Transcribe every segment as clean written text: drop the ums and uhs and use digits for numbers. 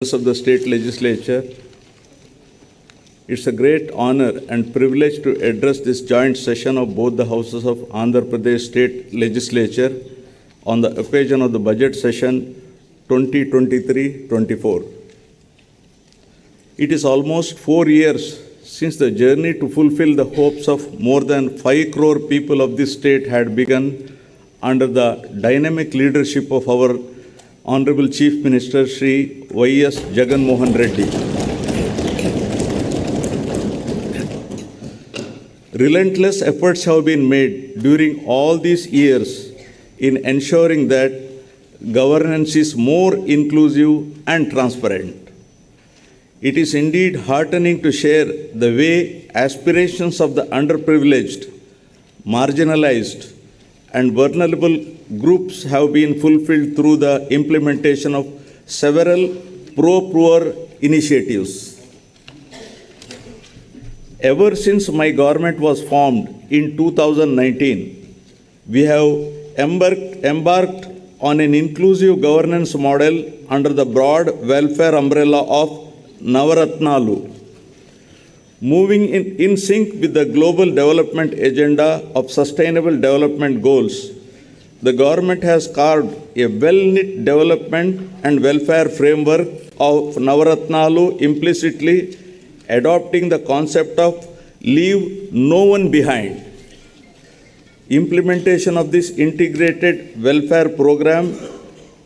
of the state legislature. It's a great honor and privilege to address this joint session of both the houses of Andhra Pradesh State Legislature on the occasion of the budget session 2023-24. It is almost 4 years since the journey to fulfill the hopes of more than 5 crore people of this state had begun under the dynamic leadership of our Honorable Chief Minister Shri Y.S. Jagan Mohan Reddy. Relentless efforts have been made during all these years in ensuring that governance is more inclusive and transparent. It is indeed heartening to share the way aspirations of the underprivileged, marginalized, and vulnerable groups have been fulfilled through the implementation of several pro-poor initiatives. Ever since my government was formed in 2019, we have embarked on an inclusive governance model under the broad welfare umbrella of Navaratnalu. Moving in sync with the global development agenda of sustainable development goals, the government has carved a well-knit development and welfare framework of Navaratnalu, implicitly adopting the concept of leave no one behind. Implementation of this integrated welfare program,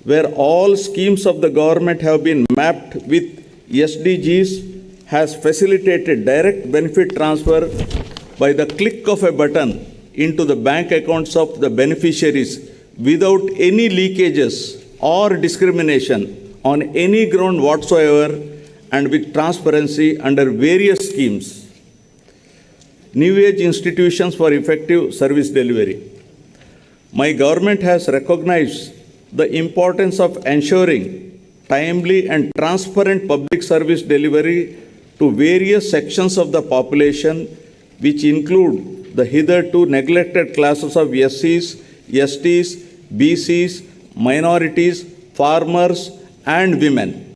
where all schemes of the government have been mapped with SDGs, has facilitated direct benefit transfer by the click of a button into the bank accounts of the beneficiaries without any leakages or discrimination on any ground whatsoever, and with transparency under various schemes. New age institutions for effective service delivery. My government has recognized the importance of ensuring timely and transparent public service delivery to various sections of the population, which include the hitherto neglected classes of SCs, STs, BCs, minorities, farmers, and women.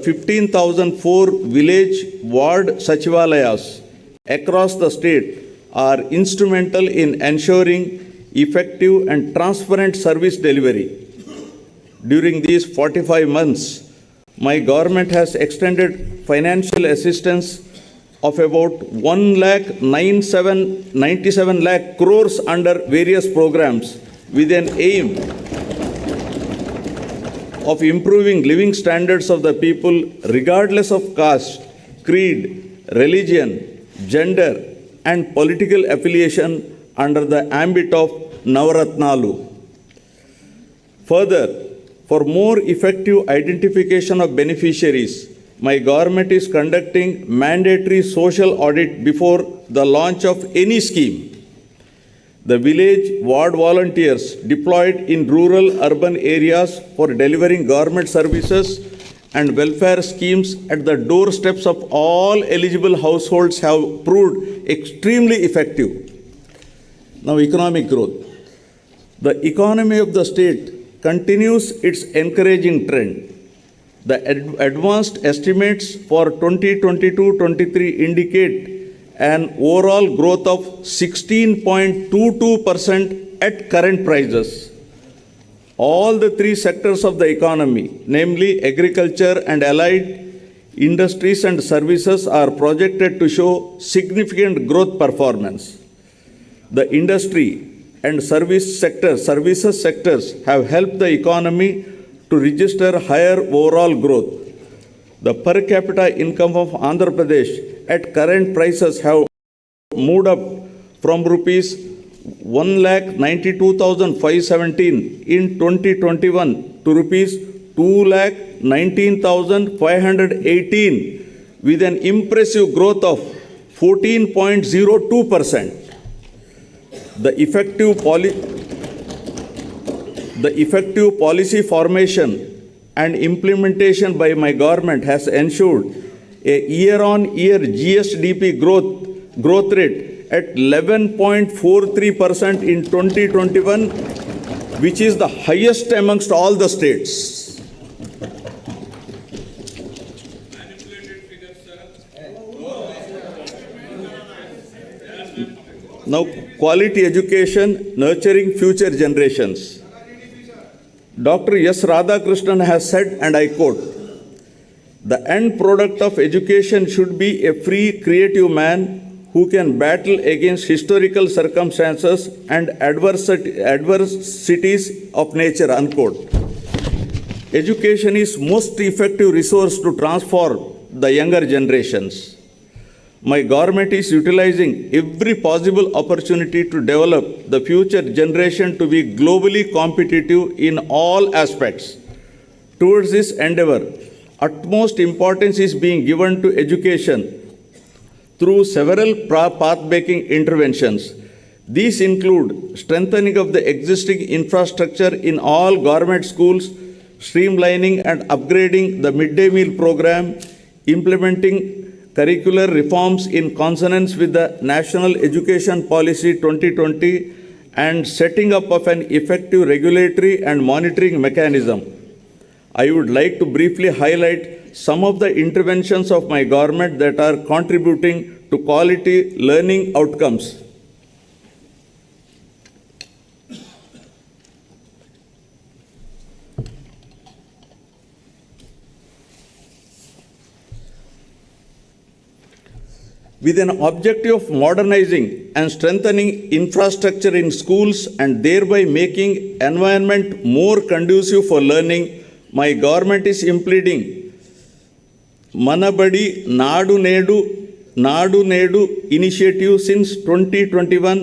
(15,004) village ward sachivalayas across the state are instrumental in ensuring effective and transparent service delivery. During these 45 months, my government has extended financial assistance of about 1,97 lakh crores under various programs with an aim of improving living standards of the people regardless of caste, creed, religion, gender, and political affiliation under the ambit of Navaratnalu. Further, for more effective identification of beneficiaries, my government is conducting mandatory social audit before the launch of any scheme. The village ward volunteers deployed in rural urban areas for delivering government services and welfare schemes at the doorsteps of all eligible households have proved extremely effective. Now, economic growth. The economy of the state continues its encouraging trend. The advanced estimates for 2022-23 indicate an overall growth of 16.22% at current prices. All the three sectors of the economy, namely agriculture and allied industries and services, are projected to show significant growth performance. The industry and services sectors have helped the economy to register higher overall growth. The per capita income of Andhra Pradesh at current prices have moved up from rupees 1,92,517 in 2021 to rupees 2,19,518 with an impressive growth of 14.02%. The effective policy formation and implementation by my government has ensured a year-on-year GSDP growth rate at 11.43% in 2021, which is the highest amongst all the states. Now, quality education, nurturing future generations. Dr. S. Radhakrishnan has said, and I quote, "The end product of education should be a free, creative man who can battle against historical circumstances and adversities of nature," unquote. Education is most effective resource to transform the younger generations. My government is utilizing every possible opportunity to develop the future generation to be globally competitive in all aspects. Towards this endeavor, utmost importance is being given to education through several path-making interventions. These include strengthening of the existing infrastructure in all government schools, streamlining and upgrading the midday meal program, implementing curricular reforms in consonance with the National Education Policy 2020, and setting up of an effective regulatory and monitoring mechanism. I would like to briefly highlight some of the interventions of my government that are contributing to quality learning outcomes. With an objective of modernizing and strengthening infrastructure in schools and thereby making environment more conducive for learning, my government is implementing Manabadi Nadu Nedu initiative since 2021.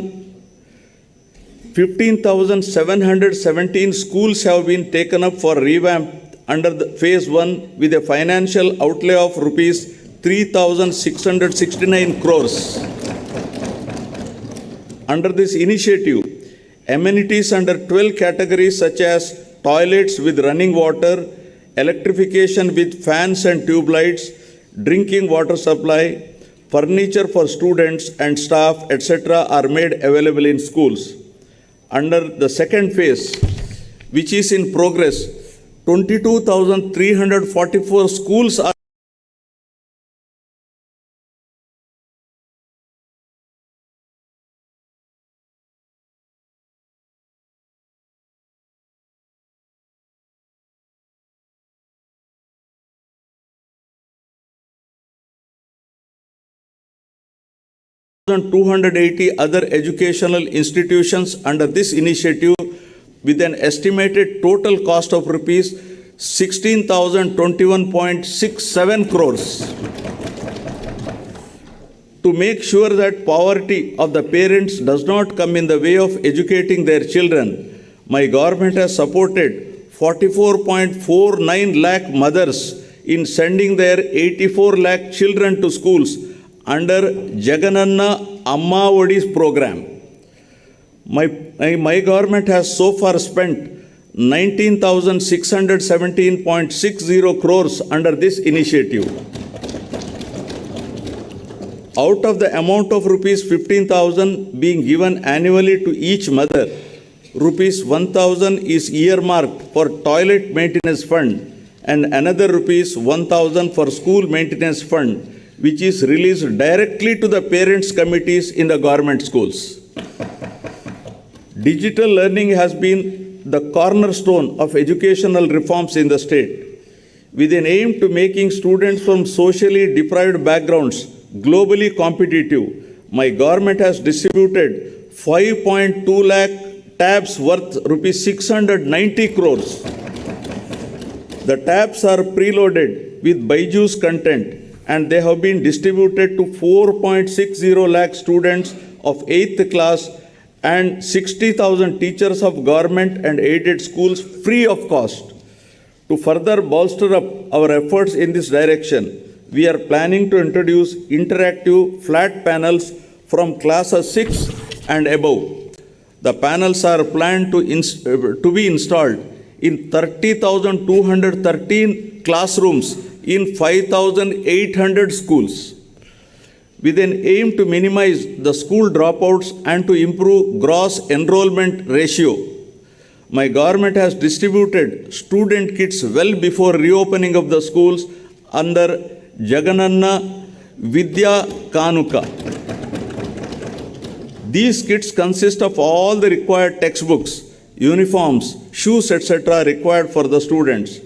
15,717 schools have been taken up for revamp under the phase 1 with a financial outlay of rupees 3,669 crores. Under this initiative, amenities under 12 categories such as toilets with running water, electrification with fans and tube lights, drinking water supply, furniture for students and staff, etc. are made available in schools. Under the second phase, which is in progress, 22,344 schools are and 280 other educational institutions under this initiative with an estimated total cost of rupees 16,021.67 crores. To make sure that poverty of the parents does not come in the way of educating their children, my government has supported 44.49 lakh mothers in sending their 84 lakh children to schools under Jagananna Amma Odi's program. My government has so far spent 19,617.60 crores under this initiative. Out of the amount of rupees 15,000 being given annually to each mother, rupees 1,000 is earmarked for toilet maintenance fund and another rupees 1,000 for school maintenance fund, which is released directly to the parents' committees in the government schools. Digital learning has been the cornerstone of educational reforms in the state. With an aim to making students from socially deprived backgrounds globally competitive, my government has distributed 5.2 lakh tabs worth rupees 690 crores. The tabs are preloaded with BYJU'S content, and they have been distributed to 4.60 lakh students of 8th class and 60,000 teachers of government and aided schools free of cost. To further bolster up our efforts in this direction, we are planning to introduce interactive flat panels from classes 6 and above. The panels are planned to be installed in 30,213 classrooms in 5,800 schools. with an aim to minimize the school dropouts and to improve gross enrollment ratio. My government has distributed student kits well before reopening of the schools under Jagananna Vidya Kanuka. These kits consist of all the required textbooks, uniforms, shoes, etc. required for the students.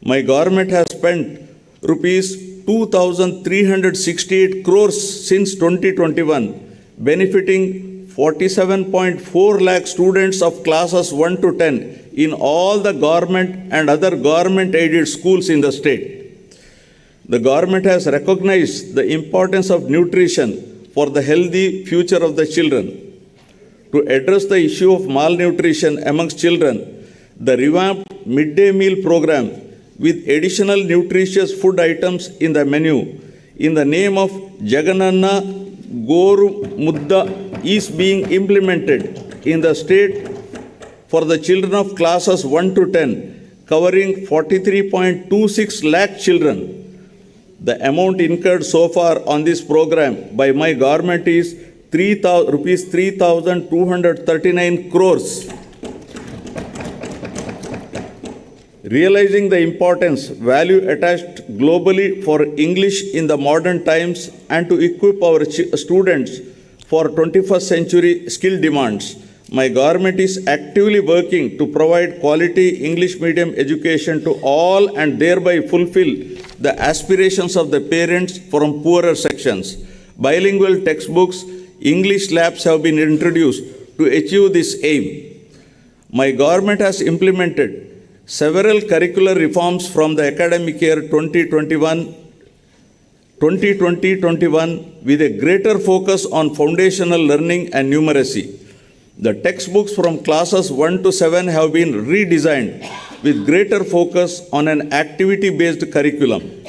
My government has spent rupees 2,368 crores since 2021, benefiting 47.4 lakh students of classes 1 to 10 in all the government and other government-aided schools in the state. The government has recognized the importance of nutrition for the healthy future of the children. To address the issue of malnutrition amongst children, the revamped midday meal program with additional nutritious food items in the menu in the name of Jagananna Goru Mudda is being implemented in the state for the children of classes 1 to 10, covering 43.26 lakh children. The amount incurred so far on this program by my government is rupees 3,239 crores. Realizing the importance, value attached globally for English in the modern times and to equip our students for 21st century skill demands, my government is actively working to provide quality English medium education to all and thereby fulfill the aspirations of the parents from poorer sections. Bilingual textbooks, English labs have been introduced to achieve this aim. My government has implemented several curricular reforms from the academic year 2020-21 with a greater focus on foundational learning and numeracy. The textbooks from classes 1 to 7 have been redesigned with greater focus on an activity-based curriculum.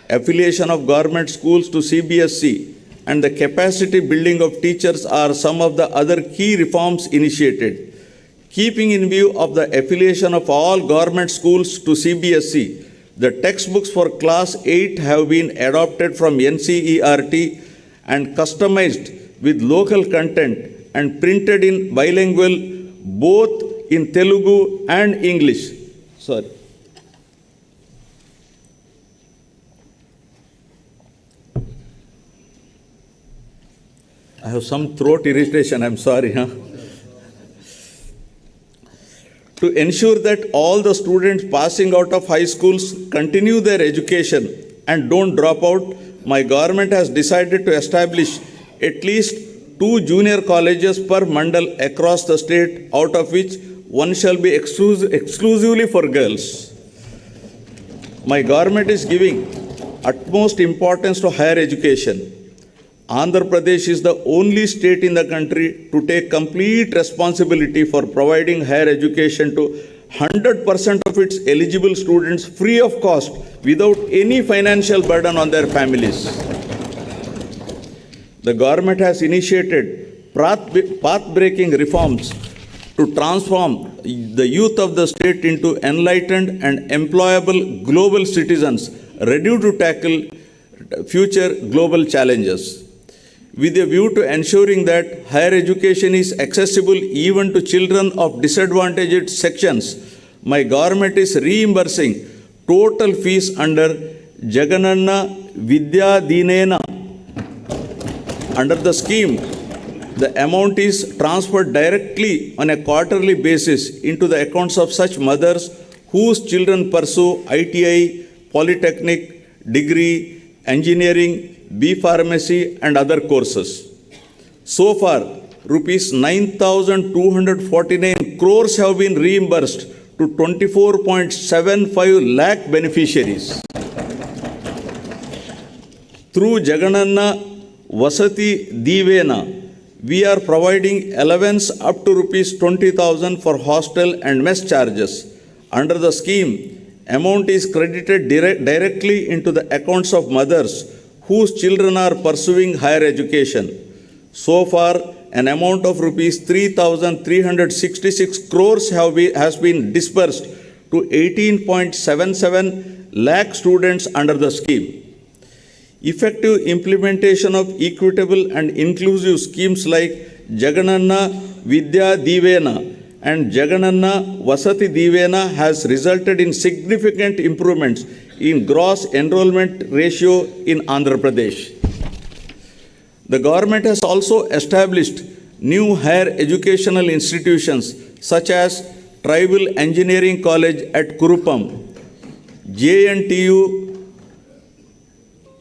Affiliation of government schools to CBSE and the capacity building of teachers are some of the other key reforms initiated. Keeping in view of the affiliation of all government schools to CBSE, the textbooks for class 8 have been adopted from NCERT and customized with local content and printed in bilingual both in Telugu and English. Sorry. I have some throat irritation, I'm sorry. To ensure that all the students passing out of high schools continue their education and don't drop out, my government has decided to establish at least 2 junior colleges per mandal across the state, out of which one shall be exclusively for girls. My government is giving utmost importance to higher education. Andhra Pradesh is the only state in the country to take complete responsibility for providing higher education to 100% of its eligible students free of cost without any financial burden on their families. The government has initiated path-breaking reforms to transform the youth of the state into enlightened and employable global citizens ready to tackle future global challenges. With a view to ensuring that higher education is accessible even to children of disadvantaged sections, my government is reimbursing total fees under Jagananna Vidya Dinena. Under the scheme, the amount is transferred directly on a quarterly basis into the accounts of such mothers whose children pursue ITI, polytechnic, degree, engineering, B Pharmacy and other courses. So far, rupees 9,249 crores have been reimbursed to 24.75 lakh beneficiaries. Through Jagananna Vasati Divena, we are providing allowance up to rupees 20,000 for hostel and mess charges. Under the scheme, amount is credited directly into the accounts of mothers whose children are pursuing higher education. So far, an amount of rupees 3,366 crores has been disbursed to 18.77 lakh students under the scheme. Effective implementation of equitable and inclusive schemes like Jagananna Vidya Divena and Jagananna Vasati Divena has resulted in significant improvements in gross enrollment ratio in Andhra Pradesh. The government has also established new higher educational institutions such as Tribal Engineering College at Kurupam, JNTU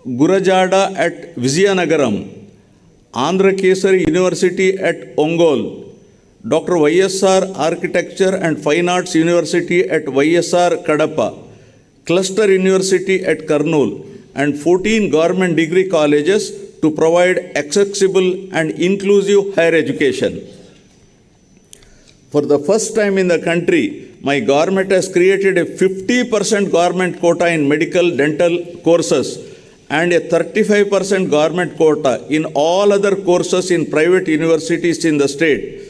Gurajada at Vizianagaram, Andhra Kesari University at Ongole, Dr. YSR Architecture and Fine Arts University at YSR Kadapa, Cluster University at Kurnool, and 14 government degree colleges to provide accessible and inclusive higher education. For the first time in the country, my government has created a 50% government quota in medical dental courses and a 35% government quota in all other courses in private universities in the state.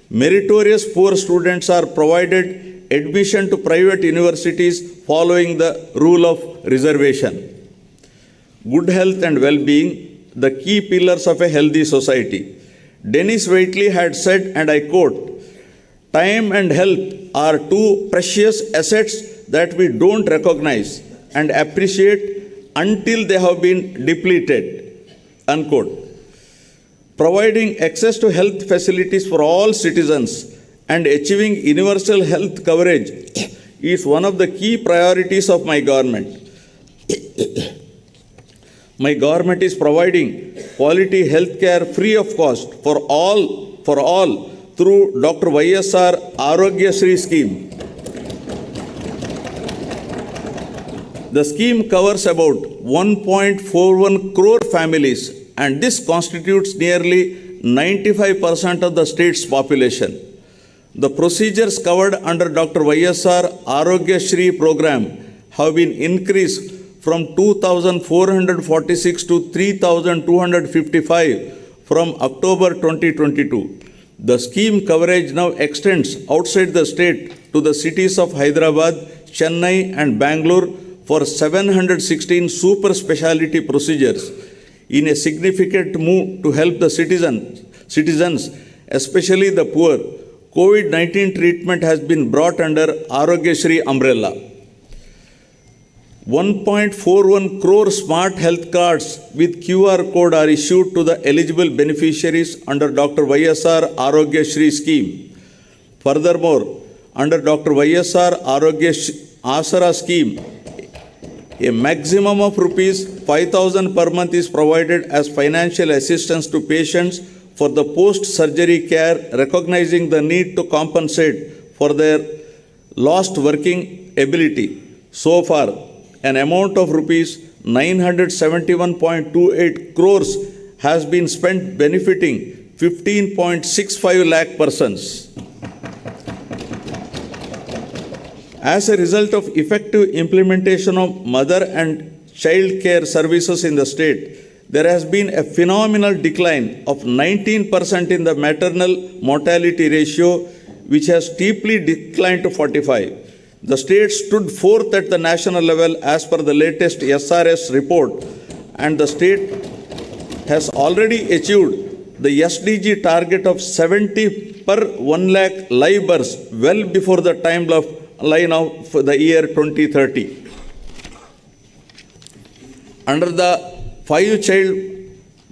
Meritorious poor students are provided admission to private universities following the rule of reservation. Good health and well-being, the key pillars of a healthy society. Dennis Waitley had said, and I quote, "Time and health are two precious assets that we don't recognize and appreciate until they have been depleted." Unquote. Providing access to health facilities for all citizens and achieving universal health coverage is one of the key priorities of my government. My government is providing quality health care free of cost for all through Dr. YSR Arogya Shri scheme. The scheme covers about 1.41 crore families, and this constitutes nearly 95% of the state's population. The procedures covered under Dr. YSR Arogya Shri program have been increased from 2,446 to 3,255 from October 2022. The scheme coverage now extends outside the state to the cities of Hyderabad, Chennai, and Bangalore for 716 super specialty procedures in a significant move to help the citizens, especially the poor. COVID-19 treatment has been brought under Arogya Shri umbrella. 1.41 crore smart health cards with QR code are issued to the eligible beneficiaries under Dr. YSR Arogya Shri scheme. Furthermore, under Dr. YSR Arogya Asara scheme, a maximum of rupees 5,000 per month is provided as financial assistance to patients for the post-surgery care, recognizing the need to compensate for their lost working ability. So far, an amount of rupees 971.28 crores has been spent benefiting 15.65 lakh persons. As a result of effective implementation of mother and child care services in the state, there has been a phenomenal decline of 19% in the maternal mortality ratio, which has steeply declined to 45. The state stood fourth at the national level as per the latest SRS report, and the state has already achieved the SDG target of 70 per 1 lakh live births well before the timeline of the year 2030. Under the 5-child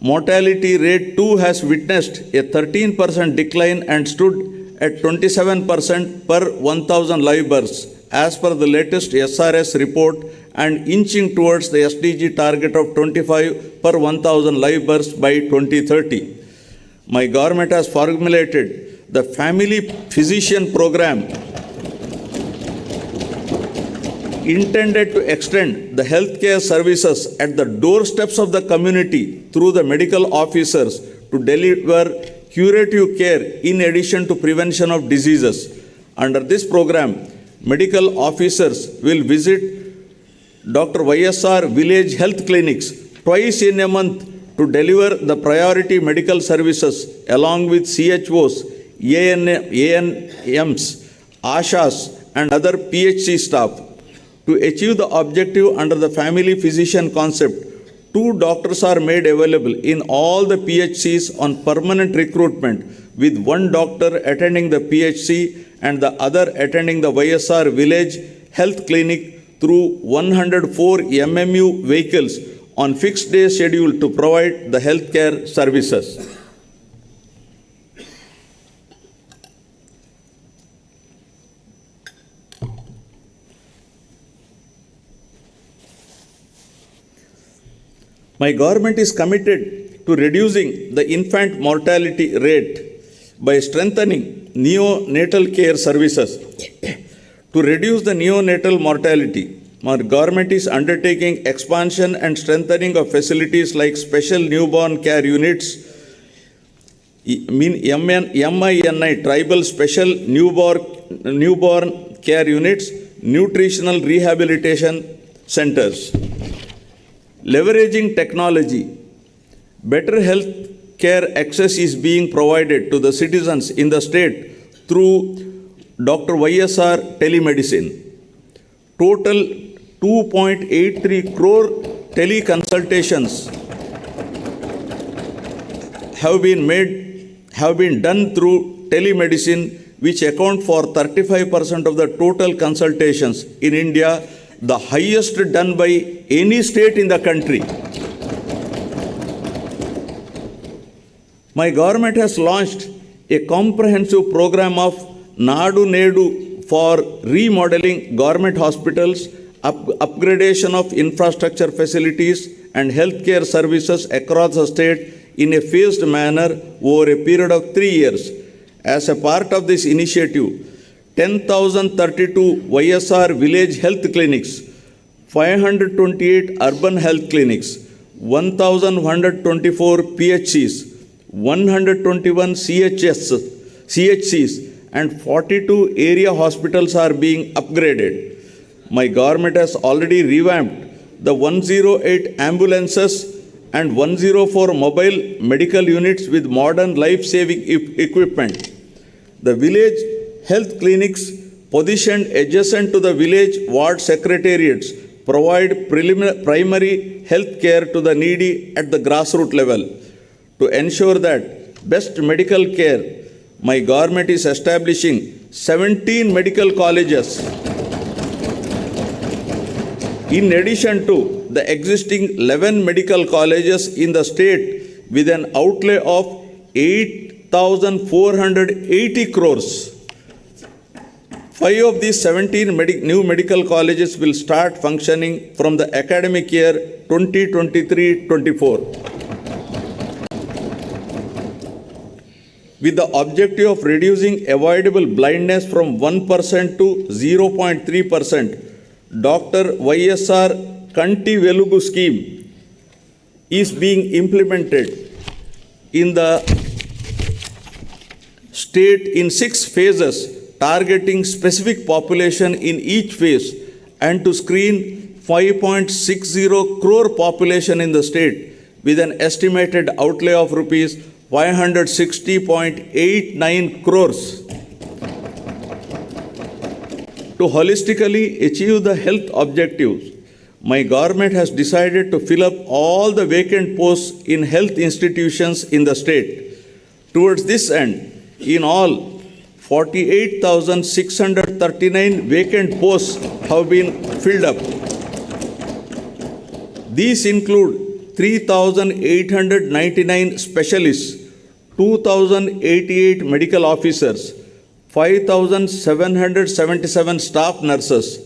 mortality rate too has witnessed a 13% decline and stood at 27% per 1,000 live births as per the latest SRS report, and inching towards the SDG target of 25 per 1,000 live births by 2030. My government has formulated the Family Physician Program intended to extend the healthcare services at the doorsteps of the community through the medical officers to deliver curative care in addition to prevention of diseases. Under this program, medical officers will visit Dr. YSR village health clinics twice in a month to deliver the priority medical services along with CHOs, ANMs, ASHAs, and other PHC staff. To achieve the objective under the family physician concept, 2 doctors are made available in all the PHCs on permanent recruitment, with 1 doctor attending the PHC and the other attending the YSR village health clinic through 104 MMU vehicles on fixed day schedule to provide the healthcare services. My government is committed to reducing the infant mortality rate by strengthening neonatal care services. To reduce the neonatal mortality, my government is undertaking expansion and strengthening of facilities like special newborn care units, MINI, tribal special newborn care units, nutritional rehabilitation centers. Leveraging technology, better health care access is being provided to the citizens in the state through Dr. YSR telemedicine. Total 2.83 crore teleconsultations have been done through telemedicine, which account for 35% of the total consultations in India, the highest done by any state in the country. My government has launched a comprehensive program of Nadu Nedu for remodeling government hospitals, upgradation of infrastructure facilities and healthcare services across the state in a phased manner over a period of 3 years. As a part of this initiative, 10,032 YSR village health clinics, 528 urban health clinics, 1,124 PHCs, 121 CHCs, and 42 area hospitals are being upgraded. My government has already revamped the 108 ambulances and 104 mobile medical units with modern life-saving equipment. The village health clinics positioned adjacent to the village ward secretariats provide primary health care to the needy at the grassroots level. To ensure that best medical care, my government is establishing 17 medical colleges in addition to the existing 11 medical colleges in the state with an outlay of 8,480 crores. 5 of these 17 new medical colleges will start functioning from the academic year 2023-24. With the objective of reducing avoidable blindness from 1% to 0.3%, Dr. YSR Kanti Velugu scheme is being implemented in the state in 6 phases, targeting specific population in each phase and to screen 5.60 crore population in the state with an estimated outlay of rupees 560.89 crores. To holistically achieve the health objectives, my government has decided to fill up all the vacant posts in health institutions in the state. Towards this end, in all, 48,639 vacant posts have been filled up. These include 3,899 specialists, 2,088 medical officers, 5,777 staff nurses,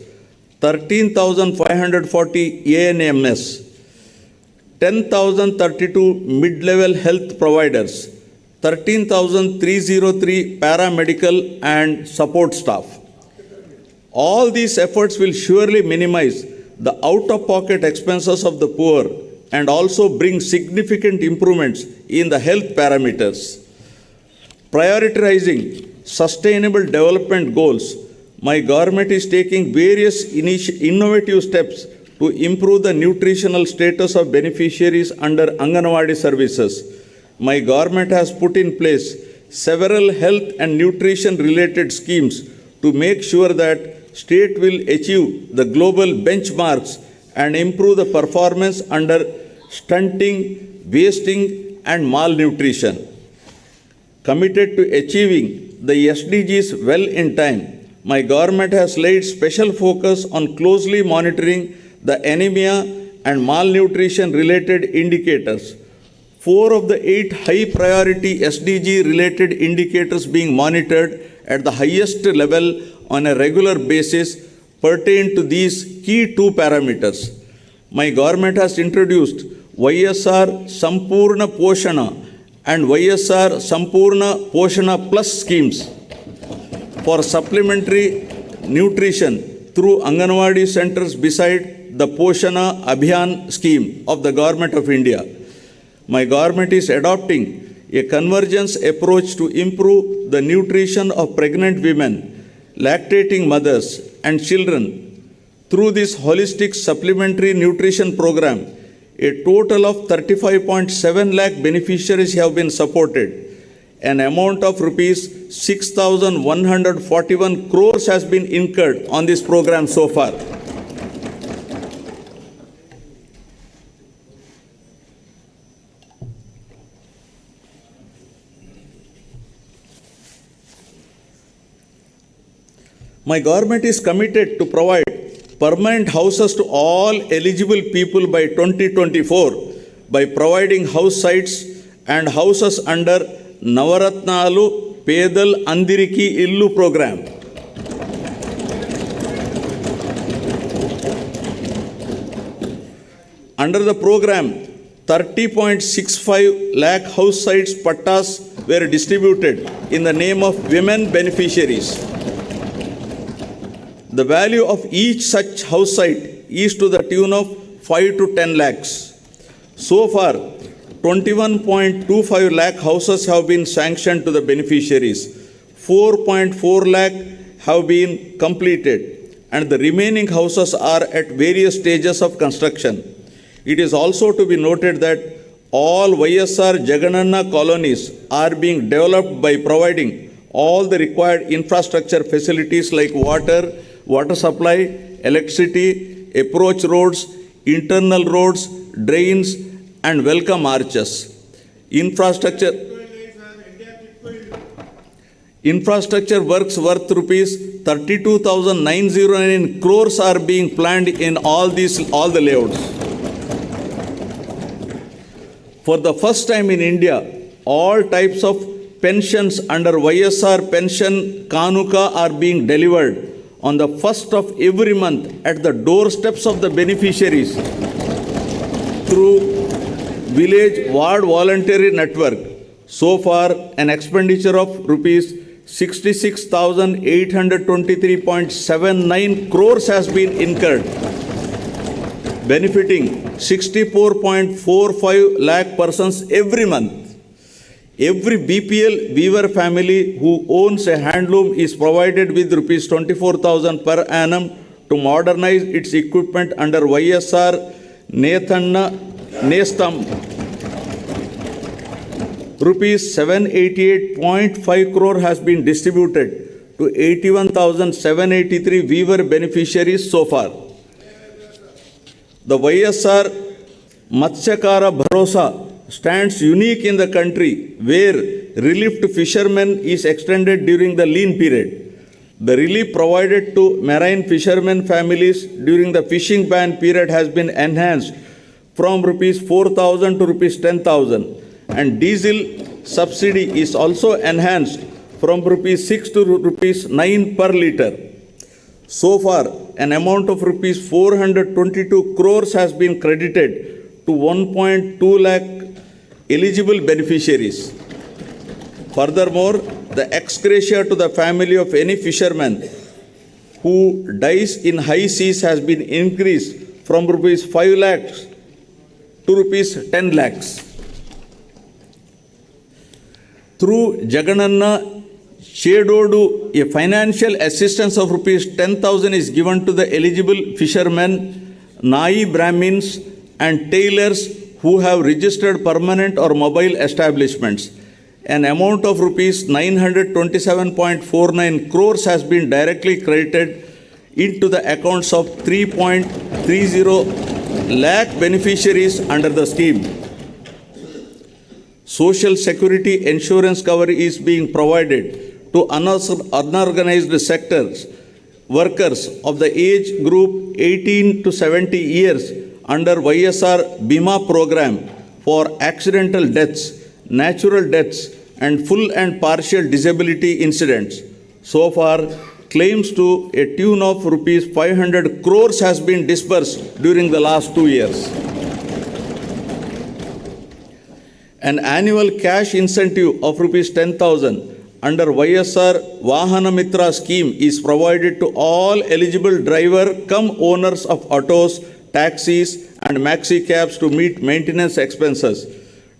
13,540 ANMS, 10,032 mid-level health providers, 13,303 paramedical and support staff. All these efforts will surely minimize the out-of-pocket expenses of the poor and also bring significant improvements in the health parameters. Prioritizing sustainable development goals, my government is taking various innovative steps to improve the nutritional status of beneficiaries under Anganwadi services. My government has put in place several health and nutrition related schemes to make sure that state will achieve the global benchmarks and improve the performance under stunting, wasting, and malnutrition. Committed to achieving the SDGs well in time, my government has laid special focus on closely monitoring the anemia and malnutrition related indicators. 4 of the 8 high priority SDG related indicators being monitored at the highest level on a regular basis pertain to these key 2 parameters. My government has introduced YSR Sampurna Poshana and YSR Sampurna Poshana Plus schemes for supplementary nutrition through Anganwadi centers beside the Poshana Abhiyan scheme of the Government of India. My government is adopting a convergence approach to improve the nutrition of pregnant women, lactating mothers, and children. Through this holistic supplementary nutrition program, a total of 35.7 lakh beneficiaries have been supported. An amount of rupees 6,141 crores has been incurred on this program so far. My government is committed to provide permanent houses to all eligible people by 2024 by providing house sites and houses under Navaratnalu Pedal Andiriki Illu program. Under the program, 30.65 lakh house sites pattas were distributed in the name of women beneficiaries. The value of each such house site is to the tune of 5 to 10 lakhs. So far, 21.25 lakh houses have been sanctioned to the beneficiaries. 4.4 lakh have been completed, and the remaining houses are at various stages of construction. It is also to be noted that all YSR Jagananna colonies are being developed by providing all the required infrastructure facilities like water supply, electricity, approach roads, internal roads, drains, and welcome arches. Infrastructure works worth rupees 32,909 crores are being planned in all the layouts. For the first time in India, all types of pensions under YSR Pension Kanuka are being delivered on the first of every month at the doorsteps of the beneficiaries through Village Ward Voluntary Network. So far, an expenditure of rupees 66,823.79 crores has been incurred, benefiting 64.45 lakh persons every month. Every BPL weaver family who owns a handloom is provided with rupees 24,000 per annum to modernize its equipment under YSR Nethanna Nestam. Rupees 788.5 crore has been distributed to 81,783 weaver beneficiaries so far. The YSR Matsyakara Bharosa stands unique in the country, where relief to fishermen is extended during the lean period. The relief provided to marine fishermen families during the fishing ban period has been enhanced from rupees 4,000 to rupees 10,000, and diesel subsidy is also enhanced from rupees 6 to rupees 9 per litre. So far, an amount of rupees 422 crores has been credited to 1.2 lakh eligible beneficiaries. Furthermore, the ex gratia to the family of any fisherman who dies in high seas has been increased from rupees 5 lakhs to rupees 10 lakhs. Through Jagananna Chedodu, a financial assistance of rupees 10,000 is given to the eligible fishermen, Nai Brahmins, and tailors who have registered permanent or mobile establishments. An amount of rupees 927.49 crores has been directly credited into the accounts of 3.30 lakh beneficiaries under the scheme. Social Security insurance cover is being provided to unorganized sectors workers of the age group 18 to 70 years under YSR Bima program for accidental deaths, natural deaths, and full and partial disability incidents. So far, claims to a tune of rupees 500 crores has been disbursed during the last 2 years. An annual cash incentive of rupees 10,000 under YSR Vahana Mitra scheme is provided to all eligible driver cum owners of autos, taxis, and maxi cabs to meet maintenance expenses.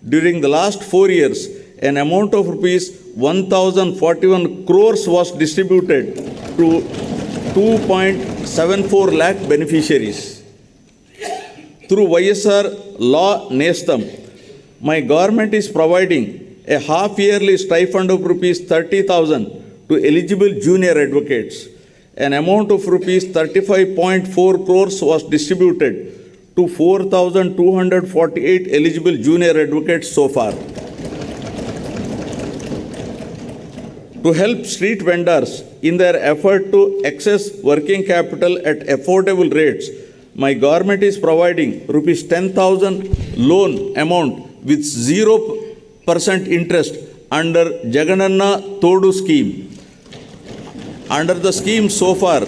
During the last 4 years, an amount of rupees 1,041 crores was distributed to 2.74 lakh beneficiaries. Through YSR Law Nestam, my government is providing a half-yearly stipend of rupees 30,000 to eligible junior advocates. An amount of rupees 35.4 crores was distributed to 4,248 eligible junior advocates so far. To help street vendors in their effort to access working capital at affordable rates, my government is providing rupees 10,000 loan amount with 0% interest under Jagananna Todu scheme. Under the scheme so far,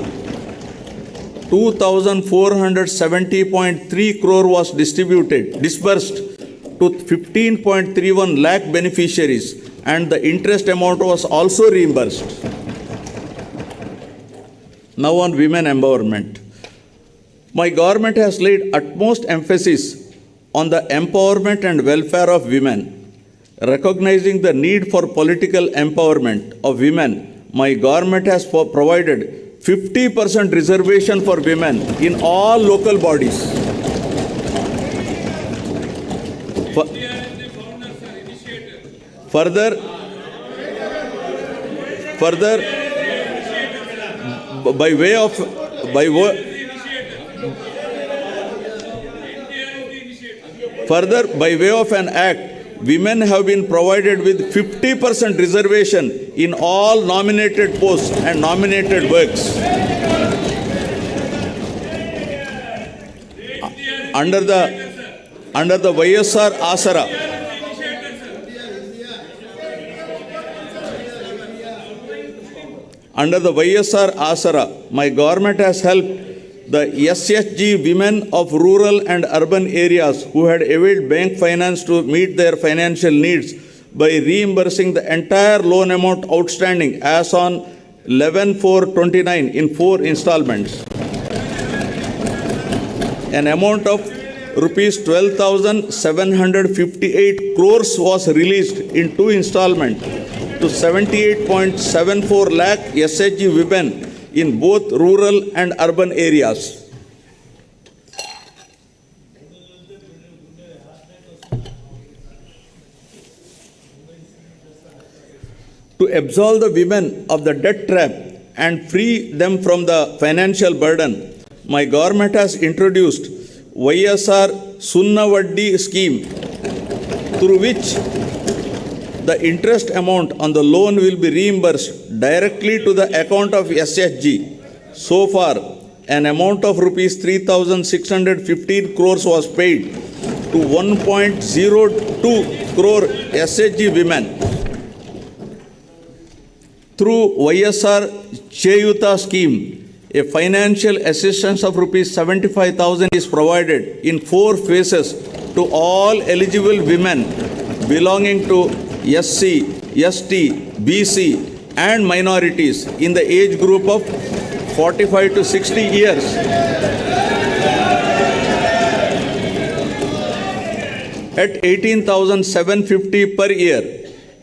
2,470.3 crore was disbursed to 15.31 lakh beneficiaries, and the interest amount was also reimbursed. Now on women empowerment. My government has laid utmost emphasis on the empowerment and welfare of women. Recognizing the need for political empowerment of women, my government has provided 50% reservation for women in all local bodies. Further, by way of an act, women have been provided with 50% reservation in all nominated posts and nominated works. Under the YSR Asara, my government has helped the SHG women of rural and urban areas who had availed bank finance to meet their financial needs by reimbursing the entire loan amount outstanding as on 11/4/29 in 4 installments. An amount of rupees 12,758 crores was released in 2 installments to 78.74 lakh SHG women in both rural and urban areas. To absolve the women of the debt trap and free them from the financial burden, my government has introduced YSR Sunnavaddi scheme, through which the interest amount on the loan will be reimbursed directly to the account of SHG. So far, an amount of rupees 3,615 crores was paid to 1.02 crore SHG women. Through YSR Cheyuta scheme, a financial assistance of rupees 75,000 is provided in 4 phases to all eligible women belonging to SC, ST, BC, and minorities in the age group of 45 to 60 years. At 18,750 per year,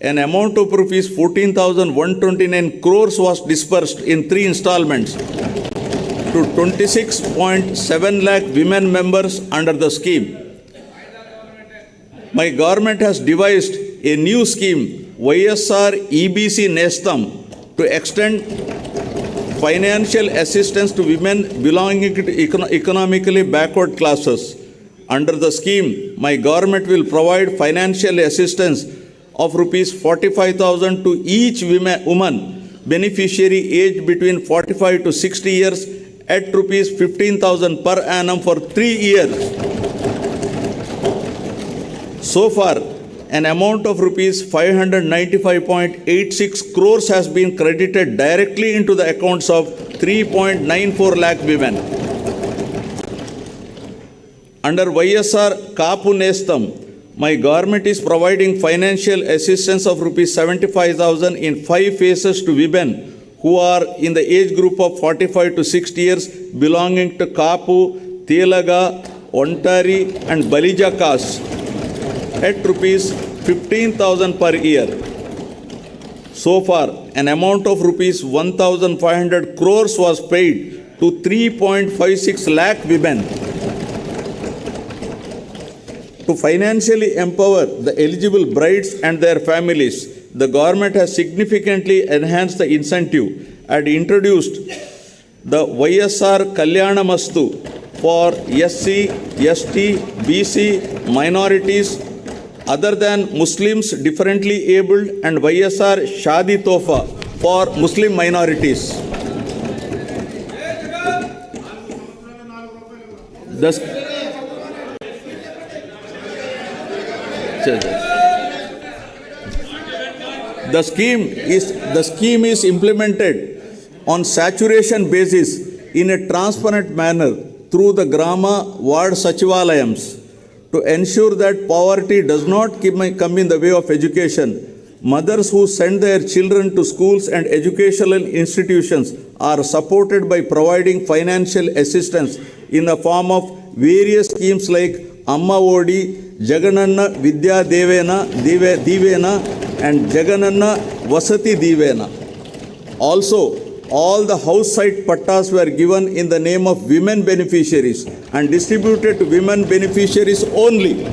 an amount of rupees 14,129 crores was disbursed in 3 installments to 26.7 lakh women members under the scheme. My government has devised a new scheme, YSR EBC Nestam, to extend financial assistance to women belonging to economically backward classes. Under the scheme, my government will provide financial assistance of rupees 45,000 to each woman beneficiary aged between 45 to 60 years at rupees 15,000 per annum for 3 years. So far, an amount of rupees 595.86 crores has been credited directly into the accounts of 3.94 lakh women. Under YSR Kapu Nestam, my government is providing financial assistance of rupees 75,000 in 5 phases to women who are in the age group of 45 to 60 years belonging to Kapu, Telaga, Ontari and Balija castes at rupees 15,000 per year. So far, an amount of rupees 1,500 crores was paid to 3.56 lakh women. To financially empower the eligible brides and their families, the government has significantly enhanced the incentive and introduced the YSR Kalyanamastu for SC, ST, BC, minorities other than Muslims, differently abled, and YSR Shadi Tofa for Muslim minorities. The scheme is implemented on saturation basis in a transparent manner through the Grama Ward Sachivalayams to ensure that poverty does not come in the way of education. Mothers who send their children to schools and educational institutions are supported by providing financial assistance in the form of various schemes like Amma Odi, Jagananna Vidya Divena and Jagananna Vasati Divena. Also, all the house site pattas were given in the name of women beneficiaries and distributed to women beneficiaries only.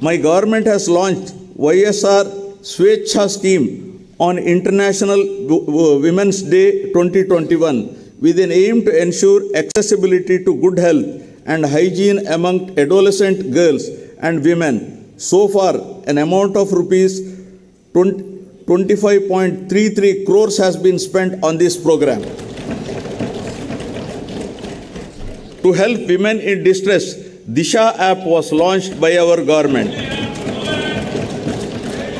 My government has launched YSR Swechha scheme on International Women's Day 2021 with an aim to ensure accessibility to good health and hygiene among adolescent girls and women. So far, an amount of rupees 25.33 crores has been spent on this program. To help women in distress, Disha app was launched by our government.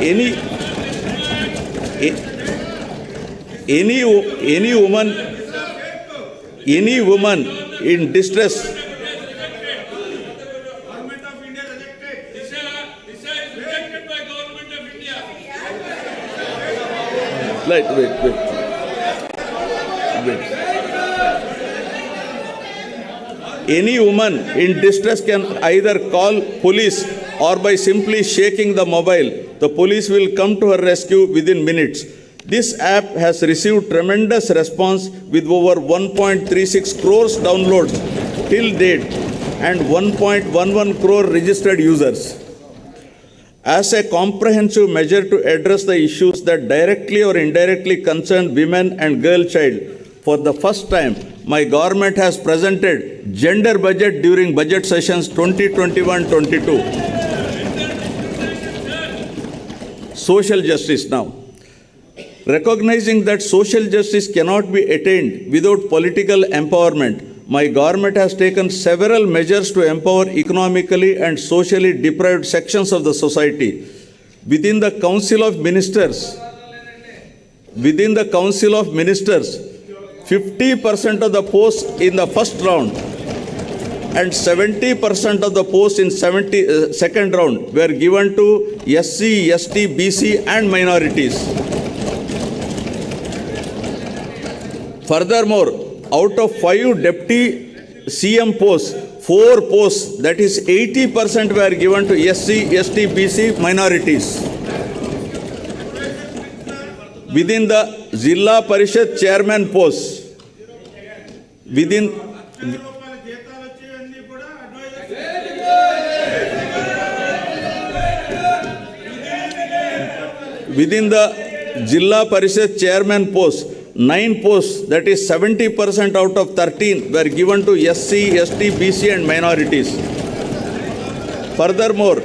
Any woman in distress Wait. Any woman in distress can either call police or by simply shaking the mobile, the police will come to her rescue within minutes. This app has received tremendous response with over 1.36 crores downloads till date and 1.11 crore registered users. As a comprehensive measure to address the issues that directly or indirectly concern women and girl child, for the first time, my government has presented gender budget during budget sessions 2021-22. Social justice now. Recognizing that social justice cannot be attained without political empowerment, my government has taken several measures to empower economically and socially deprived sections of the society. Within the Council of Ministers, 50% of the posts in the first round and 70% of the posts in second round were given to SC, ST, BC and minorities. Furthermore, out of 5 deputy CM posts, 4 posts, that is 80% were given to SC, ST, BC minorities. Within the Zilla Parishad chairman posts, within the Zilla Parishad chairman post, 9 posts, that is 70% out of 13, were given to SC, ST, BC and minorities. Furthermore,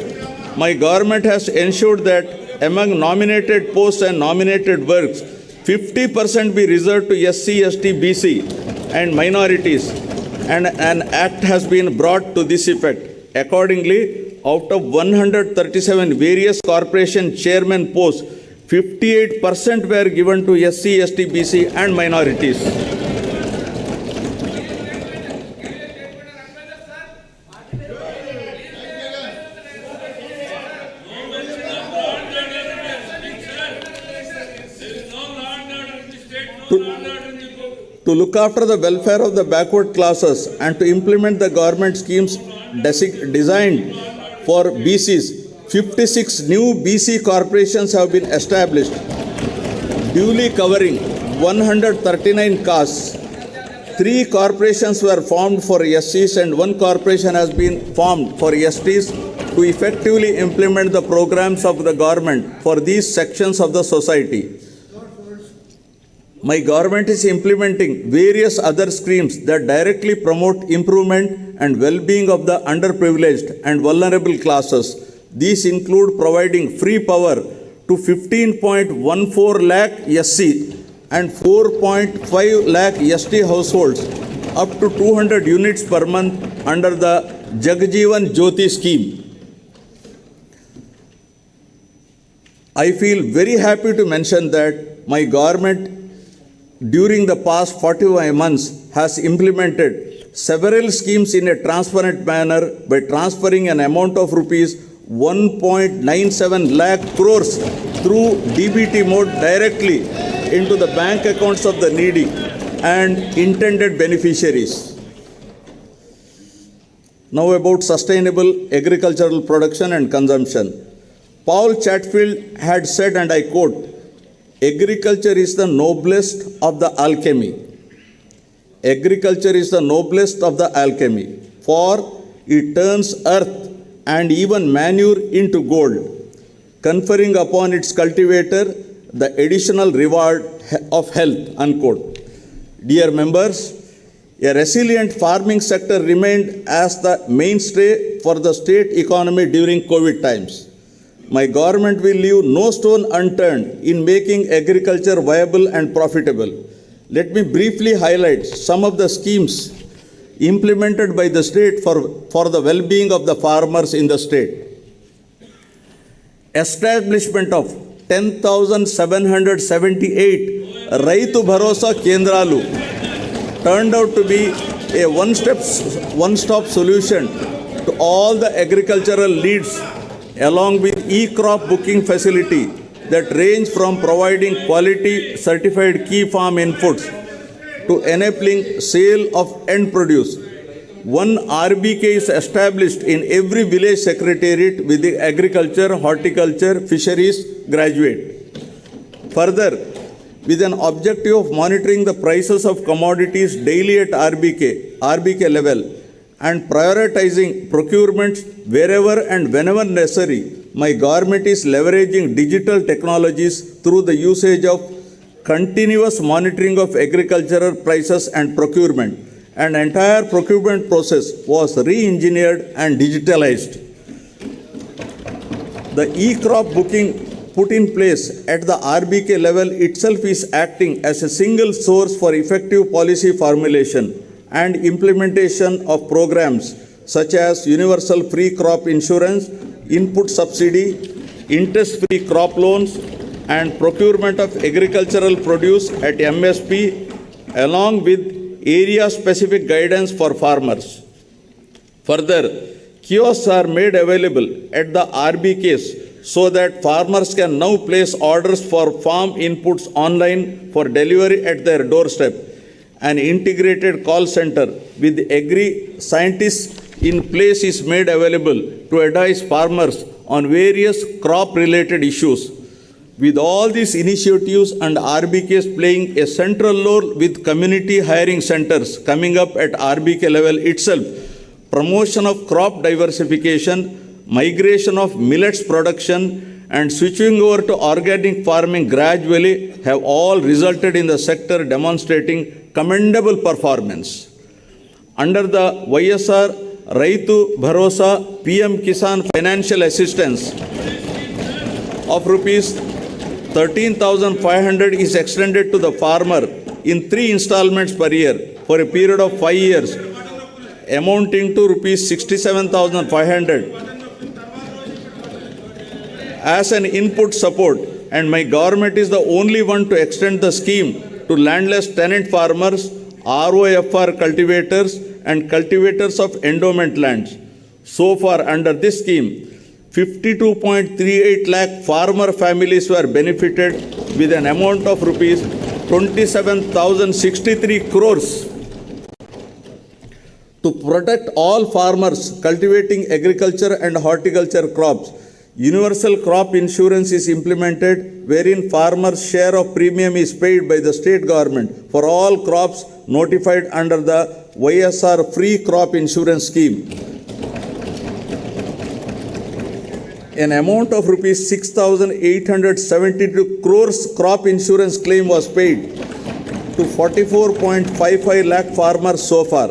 my government has ensured that among nominated posts and nominated works, 50% be reserved to SC, ST, BC and minorities, and an act has been brought to this effect. Accordingly, out of 137 various corporation chairman posts, 58% were given to SC, ST, BC and minorities. To look after the welfare of the backward classes and to implement the government schemes designed for BCs, 56 new BC corporations have been established, duly covering 139 castes. 3 corporations were formed for SCs and 1 corporation has been formed for STs to effectively implement the programs of the government for these sections of the society. My government is implementing various other schemes that directly promote improvement and well-being of the underprivileged and vulnerable classes. These include providing free power to 15.14 lakh SC and 4.5 lakh ST households up to 200 units per month under the Jagjeevan Jyoti scheme. I feel very happy to mention that my government during the past 45 months has implemented several schemes in a transparent manner by transferring an amount of rupees 1.97 lakh crores through DBT mode directly into the bank accounts of the needy and intended beneficiaries. Now about sustainable agricultural production and consumption. Paul Chatfield had said, and I quote, "Agriculture is the noblest of the alchemy. Agriculture is the noblest of the alchemy, for it turns earth and even manure into gold, conferring upon its cultivator the additional reward of health," unquote. Dear members, a resilient farming sector remained as the mainstay for the state economy during COVID times. My government will leave no stone unturned in making agriculture viable and profitable. Let me briefly highlight some of the schemes implemented by the state for the well-being of the farmers in the state. Establishment of 10,778 Raitu Bharosa Kendralu turned out to be a one-stop solution to all the agricultural needs, along with e-crop booking facility that range from providing quality certified key farm inputs to enabling sale of end produce. One RBK is established in every village secretariat with the agriculture, horticulture, fisheries graduate. Further, with an objective of monitoring the prices of commodities daily at RBK level and prioritizing procurements wherever and whenever necessary, my government is leveraging digital technologies through the usage of continuous monitoring of agricultural prices and procurement. An entire procurement process was re-engineered and digitalized. The e-crop booking put in place at the RBK level itself is acting as a single source for effective policy formulation and implementation of programs such as universal free crop insurance, input subsidy, interest-free crop loans, and procurement of agricultural produce at MSP, along with area-specific guidance for farmers. Further, kiosks are made available at the RBKs so that farmers can now place orders for farm inputs online for delivery at their doorstep. An integrated call center with agri-scientists in place is made available to advise farmers on various crop-related issues. With all these initiatives and RBKs playing a central role with community hiring centers coming up at RBK level itself, promotion of crop diversification, migration of millets production and switching over to organic farming gradually have all resulted in the sector demonstrating commendable performance. Under the YSR Raitu Bharosa PM Kisan financial assistance of rupees 13,500 is extended to the farmer in 3 installments per year for a period of 5 years, amounting to rupees 67,500 as an input support, and my government is the only one to extend the scheme to landless tenant farmers, ROFR cultivators and cultivators of endowment lands. So far, under this scheme, 52.38 lakh farmer families were benefited with an amount of rupees 27,063 crores. To protect all farmers cultivating agriculture and horticulture crops, universal crop insurance is implemented, wherein farmers' share of premium is paid by the state government for all crops notified under the YSR free crop insurance scheme. An amount of rupees 6,872 crores crop insurance claim was paid to 44.55 lakh farmers so far.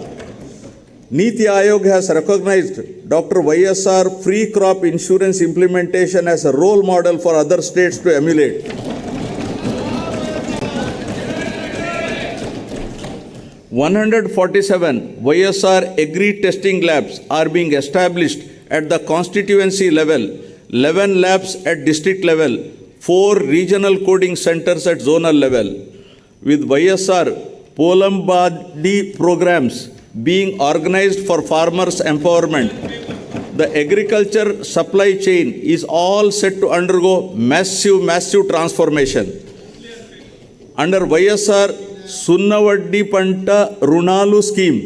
Niti Aayog has recognized Dr. YSR free crop insurance implementation as a role model for other states to emulate. (147) YSR Agri testing labs are being established at the constituency level, 11 labs at district level, 4 regional coding centers at zonal level. With YSR Polambadi programs being organized for farmers' empowerment, the agriculture supply chain is all set to undergo massive transformation. Under YSR Sunnavaddi Panta Runalu scheme,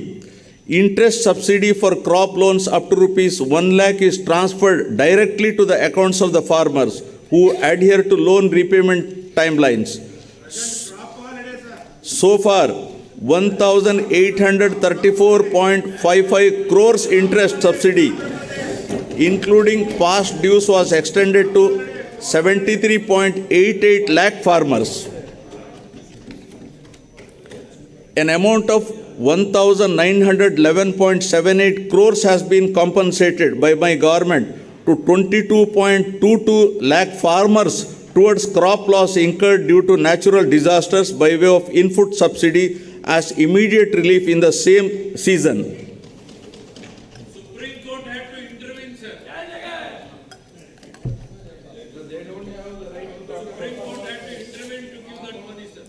interest subsidy for crop loans up to rupees 1 lakh is transferred directly to the accounts of the farmers who adhere to loan repayment timelines. So far, 1,834.55 crores interest subsidy, including past dues, was extended to 73.88 lakh farmers. An amount of 1,911.78 crores has been compensated by my government to 22.22 lakh farmers towards crop loss incurred due to natural disasters by way of input subsidy as immediate relief in the same season. Supreme Court had to intervene, sir. They don't have the right to talk. Supreme Court had to intervene to give that money, sir.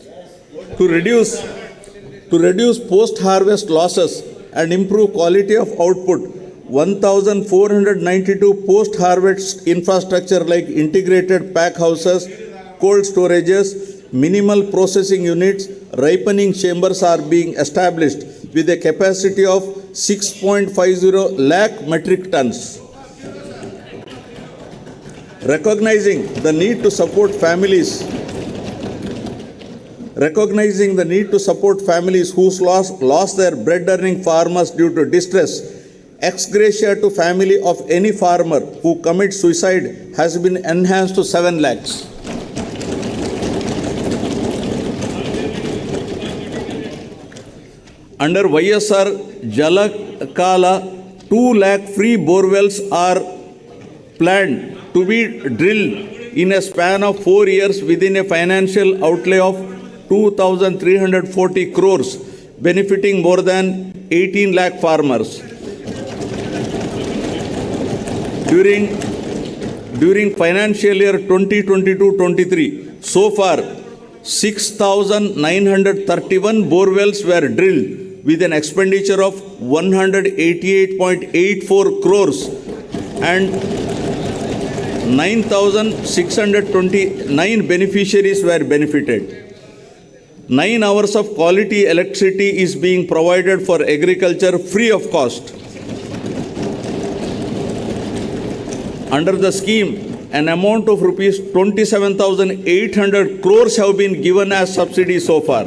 To reduce post-harvest losses and improve quality of output, 1,492 post-harvest infrastructure like integrated pack houses, cold storages, minimal processing units, ripening chambers are being established with a capacity of 6.50 lakh metric tons. Recognizing the need to support families who lost their bread-earning farmers due to distress, ex gratia to family of any farmer who commits suicide has been enhanced to 7 lakhs. Under YSR Jalakala, 2 lakh free borewells are planned to be drilled in a span of 4 years within a financial outlay of 2,340 crores, benefiting more than 18 lakh farmers. During financial year 2022-23, so far 6,931 borewells were drilled with an expenditure of 188.84 crores and 9,629 beneficiaries were benefited. 9 hours of quality electricity is being provided for agriculture free of cost. Under the scheme, an amount of rupees 27,800 crores have been given as subsidy so far.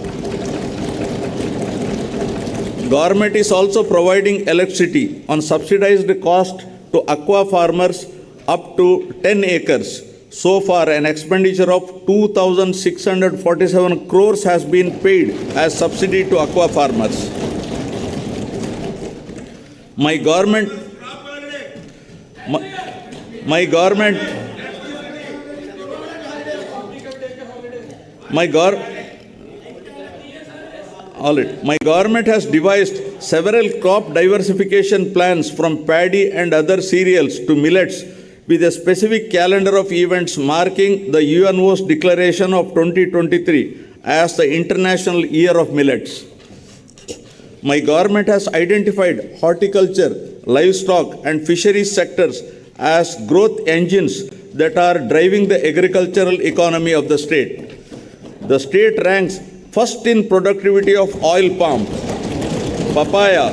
Government is also providing electricity on subsidized cost to aqua farmers up to 10 acres. So far, an expenditure of 2,647 crores has been paid as subsidy to aqua farmers. My government, my government, my government has devised several crop diversification plans from paddy and other cereals to millets with a specific calendar of events marking the UNO's declaration of 2023 as the International Year of Millets. My government has identified horticulture, livestock and fisheries sectors as growth engines that are driving the agricultural economy of the state. The state ranks first in productivity of oil palm, papaya,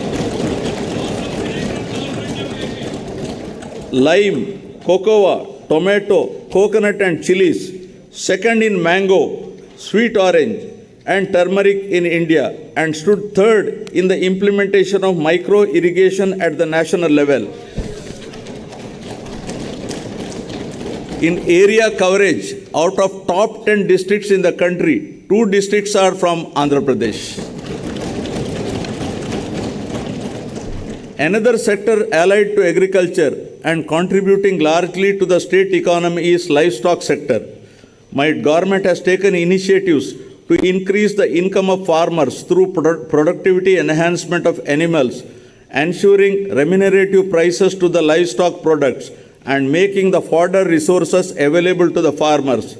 lime, cocoa, tomato, coconut and chilies, second in mango, sweet orange and turmeric in India, and stood third in the implementation of micro irrigation at the national level. In area coverage, out of top 10 districts in the country, 2 districts are from Andhra Pradesh. Another sector allied to agriculture and contributing largely to the state economy is livestock sector. My government has taken initiatives to increase the income of farmers through productivity enhancement of animals, ensuring remunerative prices to the livestock products and making the fodder resources available to the farmers.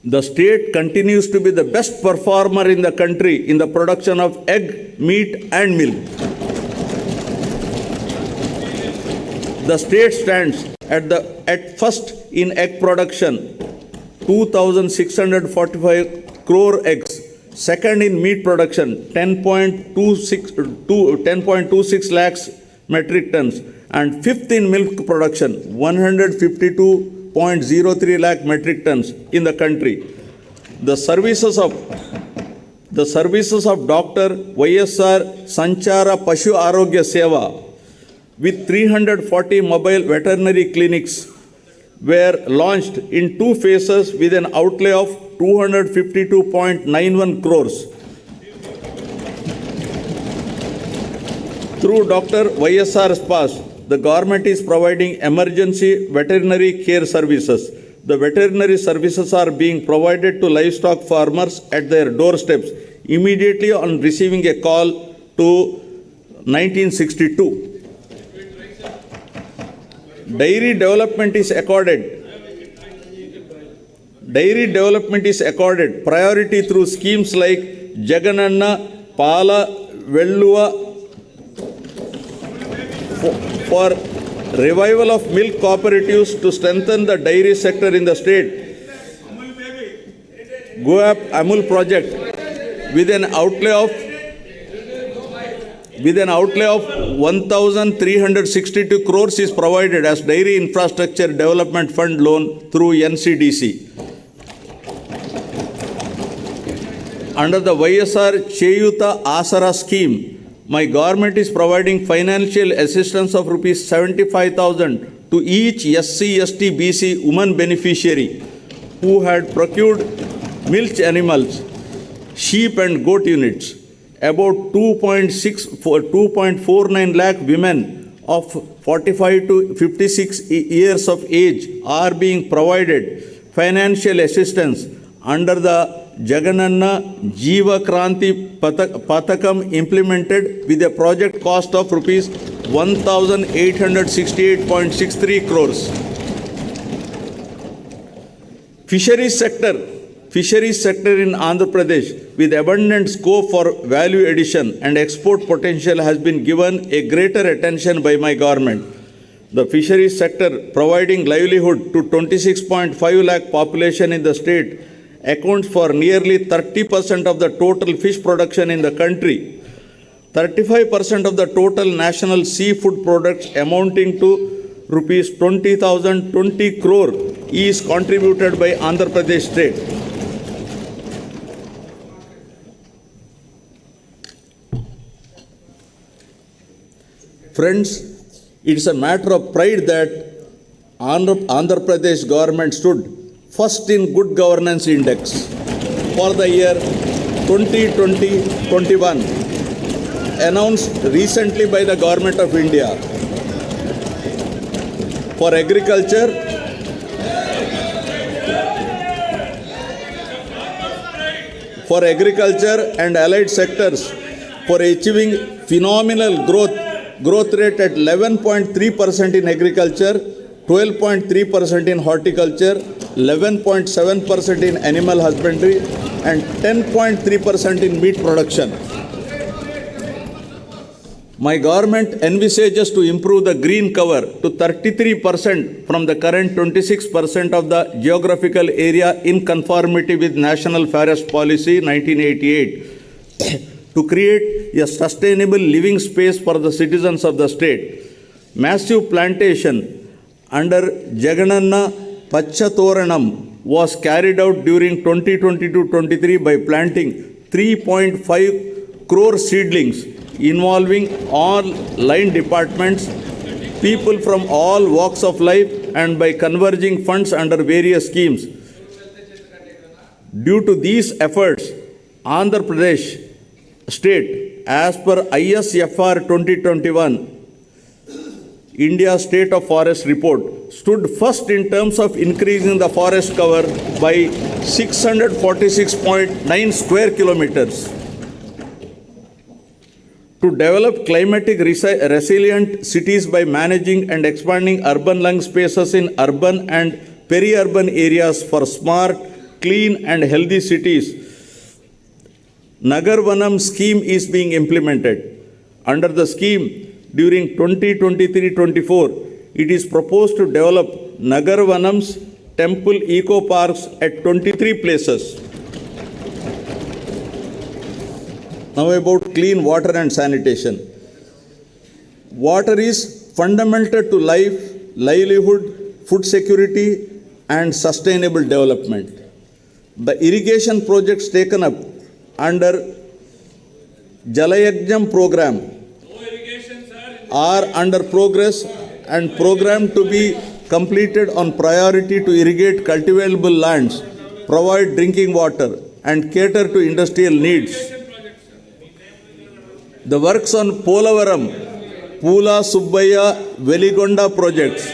The state continues to be the best performer in the country in the production of egg, meat and milk. The state stands at first in egg production, 2,645 crore eggs. Second in meat production, 10.26 lakhs metric tons. And fifth in milk production, 152.03 lakh metric tons in the country. The services of Dr. YSR Sanchara Pashu Arogya Seva with 340 mobile veterinary clinics were launched in 2 phases with an outlay of 252.91 crores. Through Dr. YSR SPAS, the government is providing emergency veterinary care services. The veterinary services are being provided to livestock farmers at their doorsteps immediately on receiving a call to 1962. Dairy development is accorded priority through schemes like Jagananna, Pala, Velluva, for revival of milk cooperatives to strengthen the dairy sector in the state. Go-Up Amul project with an outlay of 1,362 crores is provided as Dairy Infrastructure Development Fund loan through NCDC. Under the YSR Cheyuta Asara scheme, my government is providing financial assistance of rupees 75,000 to each SC, ST, BC woman beneficiary who had procured milch animals, sheep and goat units. About 2.49 lakh women of 45 to 56 years of age are being provided financial assistance under the Jagananna Jiva Kranti Pathakam implemented with a project cost of rupees 1,868.63 crores. Fisheries sector in Andhra Pradesh with abundant scope for value addition and export potential has been given a greater attention by my government. The fisheries sector providing livelihood to 26.5 lakh population in the state accounts for nearly 30% of the total fish production in the country. 35% of the total national seafood products amounting to rupees 20,020 crore is contributed by Andhra Pradesh state. Friends, it's a matter of pride that Andhra Pradesh government stood first in Good Governance Index for the year 2020-21, announced recently by the Government of India. For agriculture, and allied sectors, for achieving phenomenal growth rate at 11.3% in agriculture, 12.3% in horticulture, 11.7% in animal husbandry, and 10.3% in meat production. My government envisages to improve the green cover to 33% from the current 26% of the geographical area in conformity with National Forest Policy 1988 to create a sustainable living space for the citizens of the state. Massive plantation under Jagananna Pachatoranam was carried out during 2022-23 by planting 3.5 crore seedlings involving all line departments, people from all walks of life, and by converging funds under various schemes. Due to these efforts, Andhra Pradesh state, as per ISFR 2021, India State of Forest Report, stood first in terms of increasing the forest cover by 646.9 square kilometers. To develop climatic resilient cities by managing and expanding urban lung spaces in urban and peri-urban areas for smart, clean and healthy cities, Nagar Vanam scheme is being implemented. Under the scheme, during 2023-24, it is proposed to develop Nagar Vanams temple eco parks at 23 places. Now about clean water and sanitation. Water is fundamental to life, livelihood, food security and sustainable development. The irrigation projects taken up under Jalayajnam program are under progress and programmed to be completed on priority to irrigate cultivable lands, provide drinking water and cater to industrial needs. The works on Polavaram, Pula Subbaya, Veligonda projects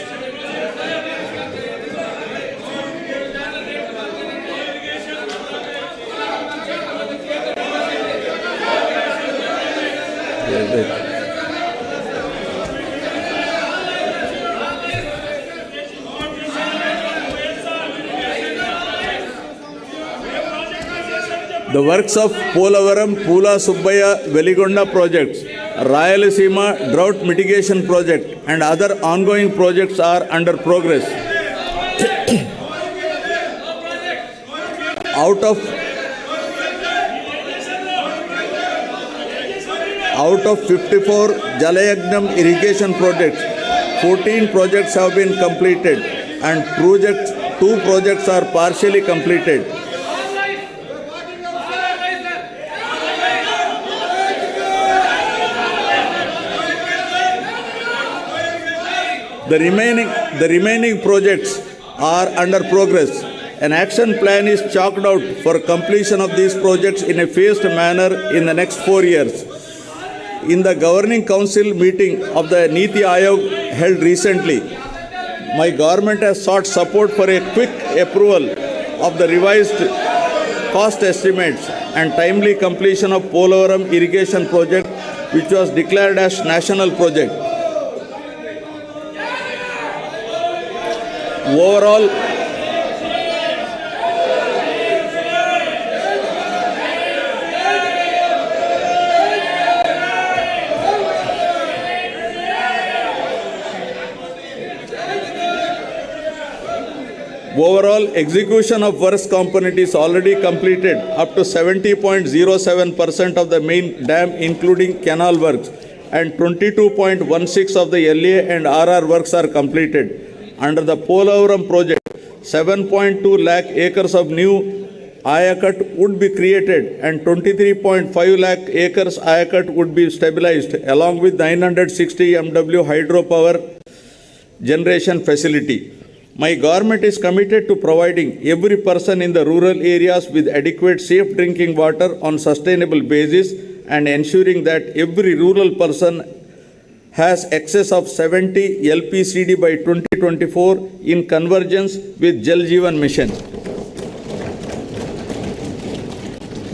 The works of Polavaram, Pula Subbaya, Veligonda projects, Rayalaseema drought mitigation project and other ongoing projects are under progress. Out of 54 Jalayajnam irrigation projects, 14 projects have been completed and 2 projects are partially completed. The remaining projects are under progress. An action plan is chalked out for completion of these projects in a phased manner in the next 4 years. In the Governing Council meeting of the Niti Aayog held recently, my government has sought support for a quick approval of the revised cost estimates and timely completion of Polavaram irrigation project, which was declared as national project. Overall, execution of works component is already completed up to 70.07% of the main dam, including canal works, and 22.16% of the LA and RR works are completed. Under the Polavaram project, 7.2 lakh acres of new Ayakat would be created and 23.5 lakh acres Ayakat would be stabilized, along with 960 MW hydropower generation facility. My government is committed to providing every person in the rural areas with adequate safe drinking water on sustainable basis and ensuring that every rural person has excess of 70 LPCD by 2024 in convergence with Jal Jeevan Mission.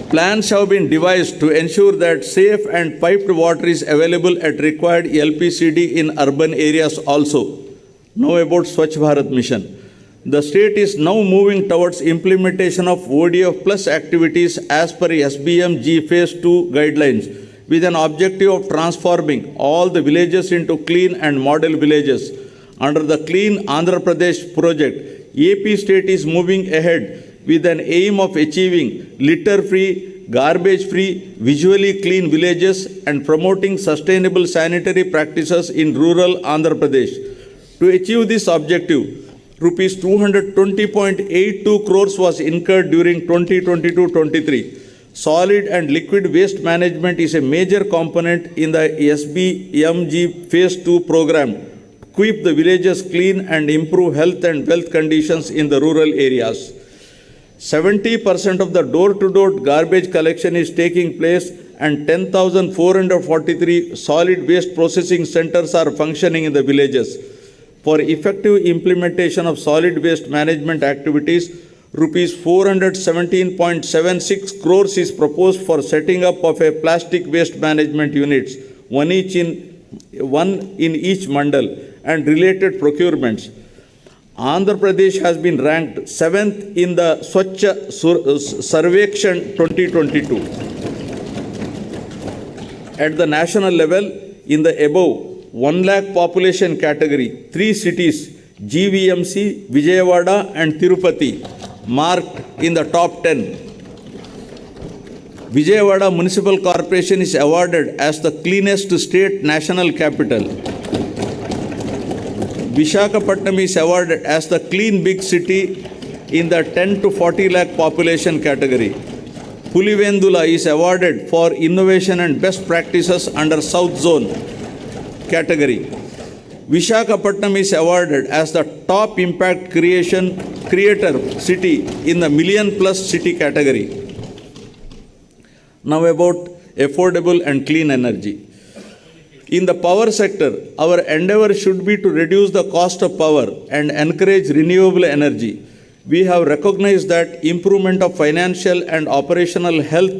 Plans have been devised to ensure that safe and piped water is available at required LPCD in urban areas also. Now about Swachh Bharat Mission. The state is now moving towards implementation of ODF plus activities as per SBM G Phase 2 guidelines with an objective of transforming all the villages into clean and model villages. Under the Clean Andhra Pradesh project, AP state is moving ahead with an aim of achieving litter-free, garbage-free, visually clean villages and promoting sustainable sanitary practices in rural Andhra Pradesh. To achieve this objective, Rs 220.82 crores was incurred during 2022-23. Solid and liquid waste management is a major component in the SBMG Phase 2 program to keep the villages clean and improve health and wealth conditions in the rural areas. 70% of the door-to-door garbage collection is taking place and 10,443 solid waste processing centers are functioning in the villages. For effective implementation of solid waste management activities, Rs 417.76 crores is proposed for setting up of a plastic waste management units, one in each mandal, and related procurements. Andhra Pradesh has been ranked 7th in the Swachh Sarvekshan 2022. At the national level, in the above 1 lakh population category, 3 cities, GVMC, Vijayawada and Tirupati, marked in the top 10. Vijayawada Municipal Corporation is awarded as the cleanest state national capital. Visakhapatnam is awarded as the clean big city in the 10 to 40 lakh population category. Pulivendula is awarded for innovation and best practices under South Zone category. Visakhapatnam is awarded as the top impact creator city in the million plus city category. Now about affordable and clean energy. In the power sector, our endeavor should be to reduce the cost of power and encourage renewable energy. We have recognized that improvement of financial and operational health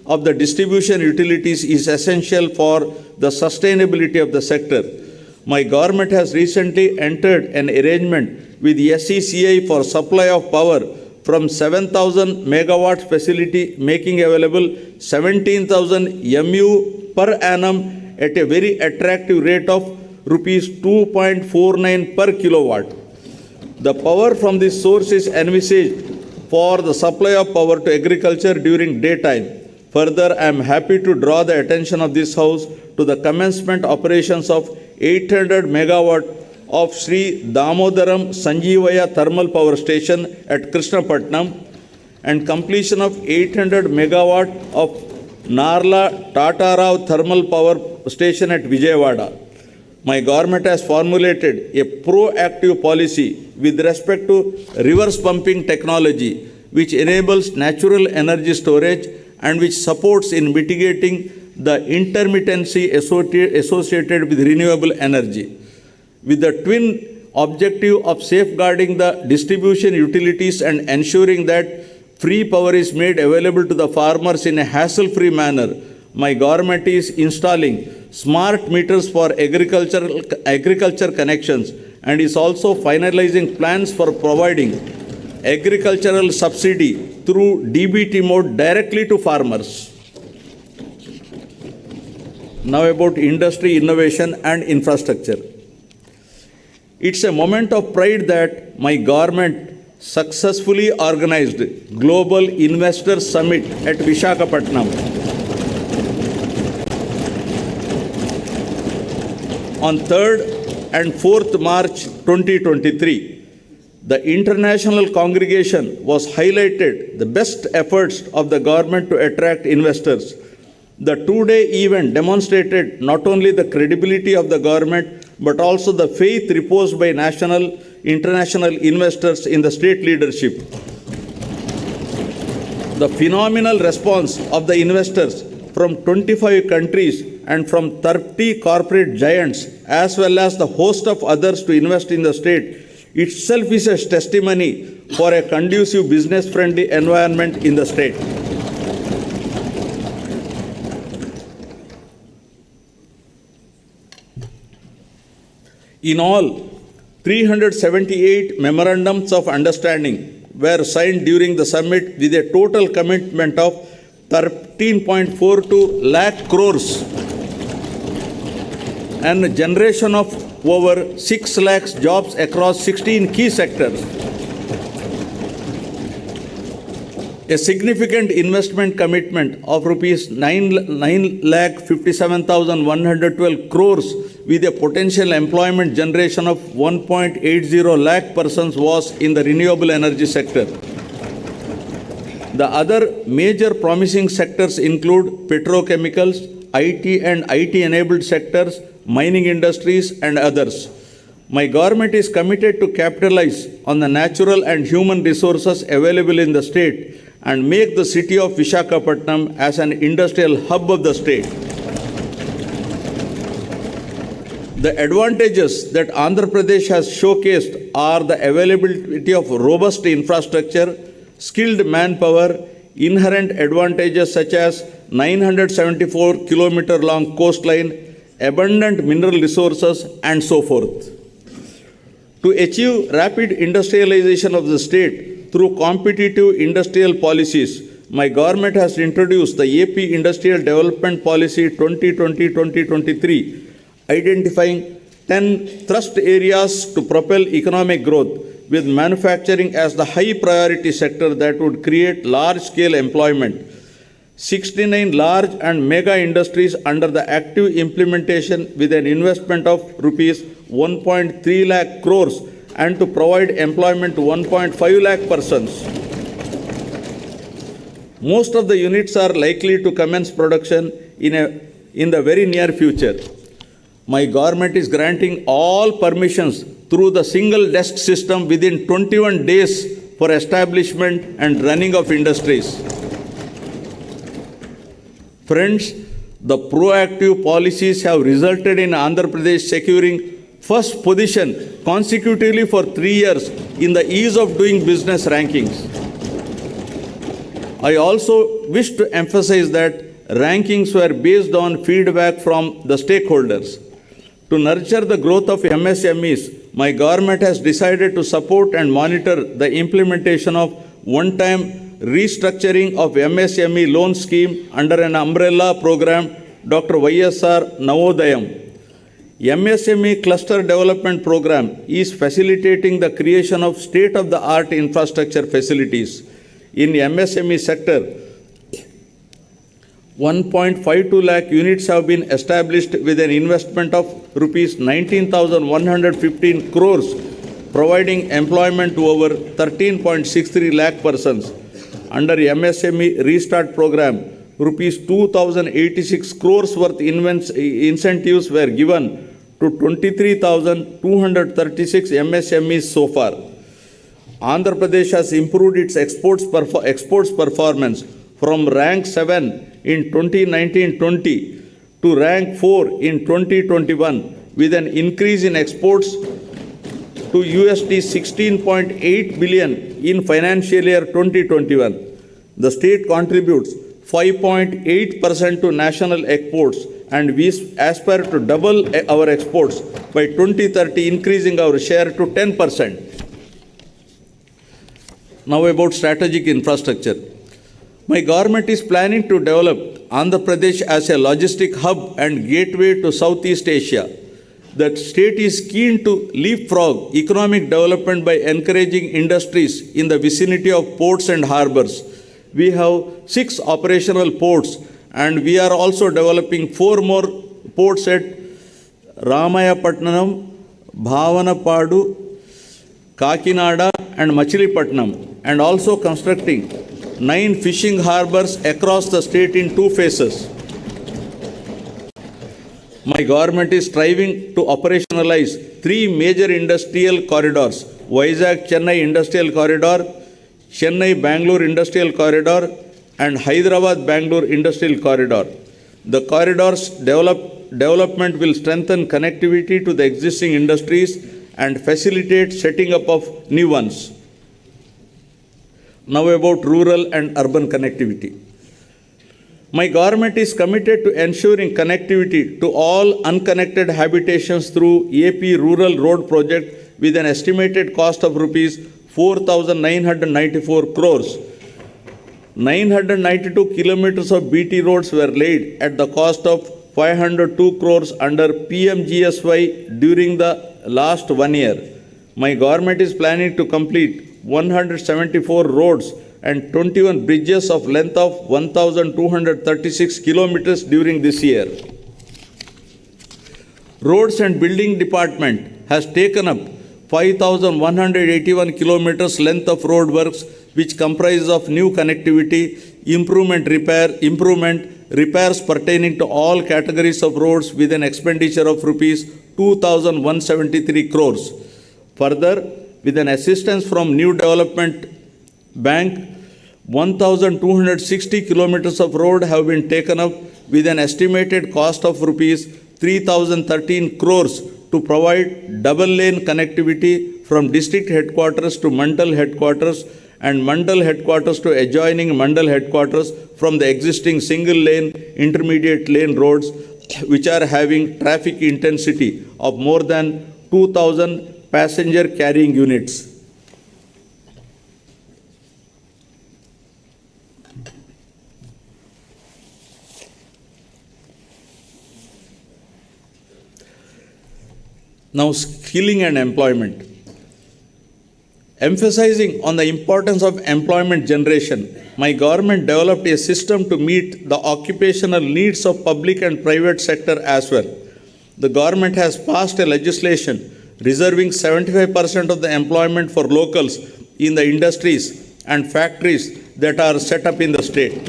of the distribution utilities is essential for the sustainability of the sector. My government has recently entered an arrangement with SECI for supply of power from 7,000 megawatts facility, making available 17,000 MU per annum at a very attractive rate of rupees 2.49 per kilowatt. The power from this source is envisaged for the supply of power to agriculture during daytime. Further, I am happy to draw the attention of this House to the commencement operations of 800 megawatt of Sri Damodaram Sanjeevaya Thermal Power Station at Krishnapatnam and completion of 800 megawatt of Narla Tatarao Thermal Power Station at Vijayawada. My government has formulated a proactive policy with respect to reverse pumping technology, which enables natural energy storage and which supports in mitigating the intermittency associated with renewable energy. With the twin objective of safeguarding the distribution utilities and ensuring that free power is made available to the farmers in a hassle-free manner, my government is installing smart meters for agriculture connections and is also finalizing plans for providing agricultural subsidy through DBT mode directly to farmers. Now about industry, innovation and infrastructure. It's a moment of pride that my government successfully organized Global Investor Summit at Visakhapatnam on 3rd and 4th March 2023. The international congregation was highlighted the best efforts of the government to attract investors. The two-day event demonstrated not only the credibility of the government but also the faith reposed by national, international investors in the state leadership. The phenomenal response of the investors from 25 countries and from 30 corporate giants, as well as the host of others to invest in the state, itself is a testimony for a conducive business-friendly environment in the state. In all, 378 memorandums of understanding were signed during the summit with a total commitment of 13.42 lakh crores and a generation of over 6 lakhs jobs across 16 key sectors. A significant investment commitment of rupees 9,57,112 crores with a potential employment generation of 1.80 lakh persons was in the renewable energy sector. The other major promising sectors include petrochemicals, IT and IT-enabled sectors, mining industries, and others. My government is committed to capitalize on the natural and human resources available in the state and make the city of Visakhapatnam as an industrial hub of the state. The advantages that Andhra Pradesh has showcased are the availability of robust infrastructure, skilled manpower, inherent advantages such as 974-kilometer long coastline, abundant mineral resources, and so forth. To achieve rapid industrialization of the state through competitive industrial policies, my government has introduced the AP Industrial Development Policy 2020-2023, identifying 10 thrust areas to propel economic growth, with manufacturing as the high priority sector that would create large-scale employment. 69 large and mega industries under the active implementation with an investment of rupees 1.3 lakh crores and to provide employment to 1.5 lakh persons. Most of the units are likely to commence production in the very near future. My government is granting all permissions through the single desk system within 21 days for establishment and running of industries. Friends, the proactive policies have resulted in Andhra Pradesh securing first position consecutively for 3 years in the ease of doing business rankings. I also wish to emphasize that rankings were based on feedback from the stakeholders. To nurture the growth of MSMEs, my government has decided to support and monitor the implementation of one-time restructuring of MSME loan scheme under an umbrella program, Dr. YSR Navodayam. MSME Cluster Development Program is facilitating the creation of state-of-the-art infrastructure facilities. In MSME sector, 1.52 lakh units have been established with an investment of rupees 19,115 crores, providing employment to over 13.63 lakh persons. Under MSME Restart Program, rupees 2,086 crores worth incentives were given to 23,236 MSMEs so far. Andhra Pradesh has improved its exports performance from rank 7 in 2019-20 to rank 4 in 2021 with an increase in exports to USD 16.8 billion in financial year 2021. The state contributes 5.8% to national exports, and we aspire to double our exports by 2030, increasing our share to 10%. Now about strategic infrastructure. My government is planning to develop Andhra Pradesh as a logistic hub and gateway to Southeast Asia. The state is keen to leapfrog economic development by encouraging industries in the vicinity of ports and harbors. We have 6 operational ports, and we are also developing 4 more ports at Ramayapatnam, Bhavanapadu, Kakinada, and Machilipatnam, and also constructing 9 fishing harbors across the state in 2 phases. My government is striving to operationalize three major industrial corridors: Vizag-Chennai Industrial Corridor, Chennai-Bangalore Industrial Corridor, and Hyderabad-Bangalore Industrial Corridor. The corridors development will strengthen connectivity to the existing industries and facilitate setting up of new ones. Now about rural and urban connectivity. My government is committed to ensuring connectivity to all unconnected habitations through AP Rural Road Project with an estimated cost of rupees 4,994 crores. 992 kilometers of BT roads were laid at the cost of 502 crores under PMGSY during the last 1 year. My government is planning to complete 174 roads and 21 bridges of length of 1,236 kilometers during this year. Roads and Building Department has taken up 5,181 kilometers length of road works, which comprises of new connectivity, repairs pertaining to all categories of roads with an expenditure of rupees 2,173 crores. Further, with an assistance from New Development Bank, 1,260 kilometers of road have been taken up with an estimated cost of rupees 3,013 crores to provide double lane connectivity from district headquarters to Mandal headquarters and Mandal headquarters to adjoining Mandal headquarters from the existing single lane, intermediate lane roads which are having traffic intensity of more than 2,000 passenger carrying units. Now, skilling and employment. Emphasizing on the importance of employment generation, my government developed a system to meet the occupational needs of public and private sector as well. The government has passed a legislation reserving 75% of the employment for locals in the industries and factories that are set up in the state.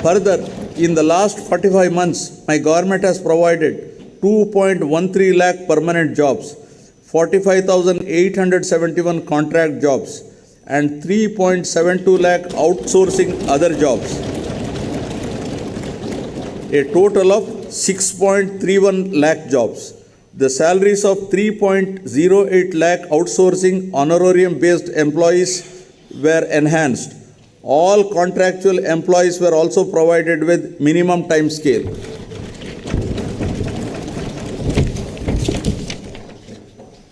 Further, in the last 45 months, my government has provided 2.13 lakh permanent jobs, 45,871 contract jobs, and 3.72 lakh outsourcing other jobs. A total of 6.31 lakh jobs. The salaries of 3.08 lakh outsourcing honorarium based employees were enhanced. All contractual employees were also provided with minimum time scale.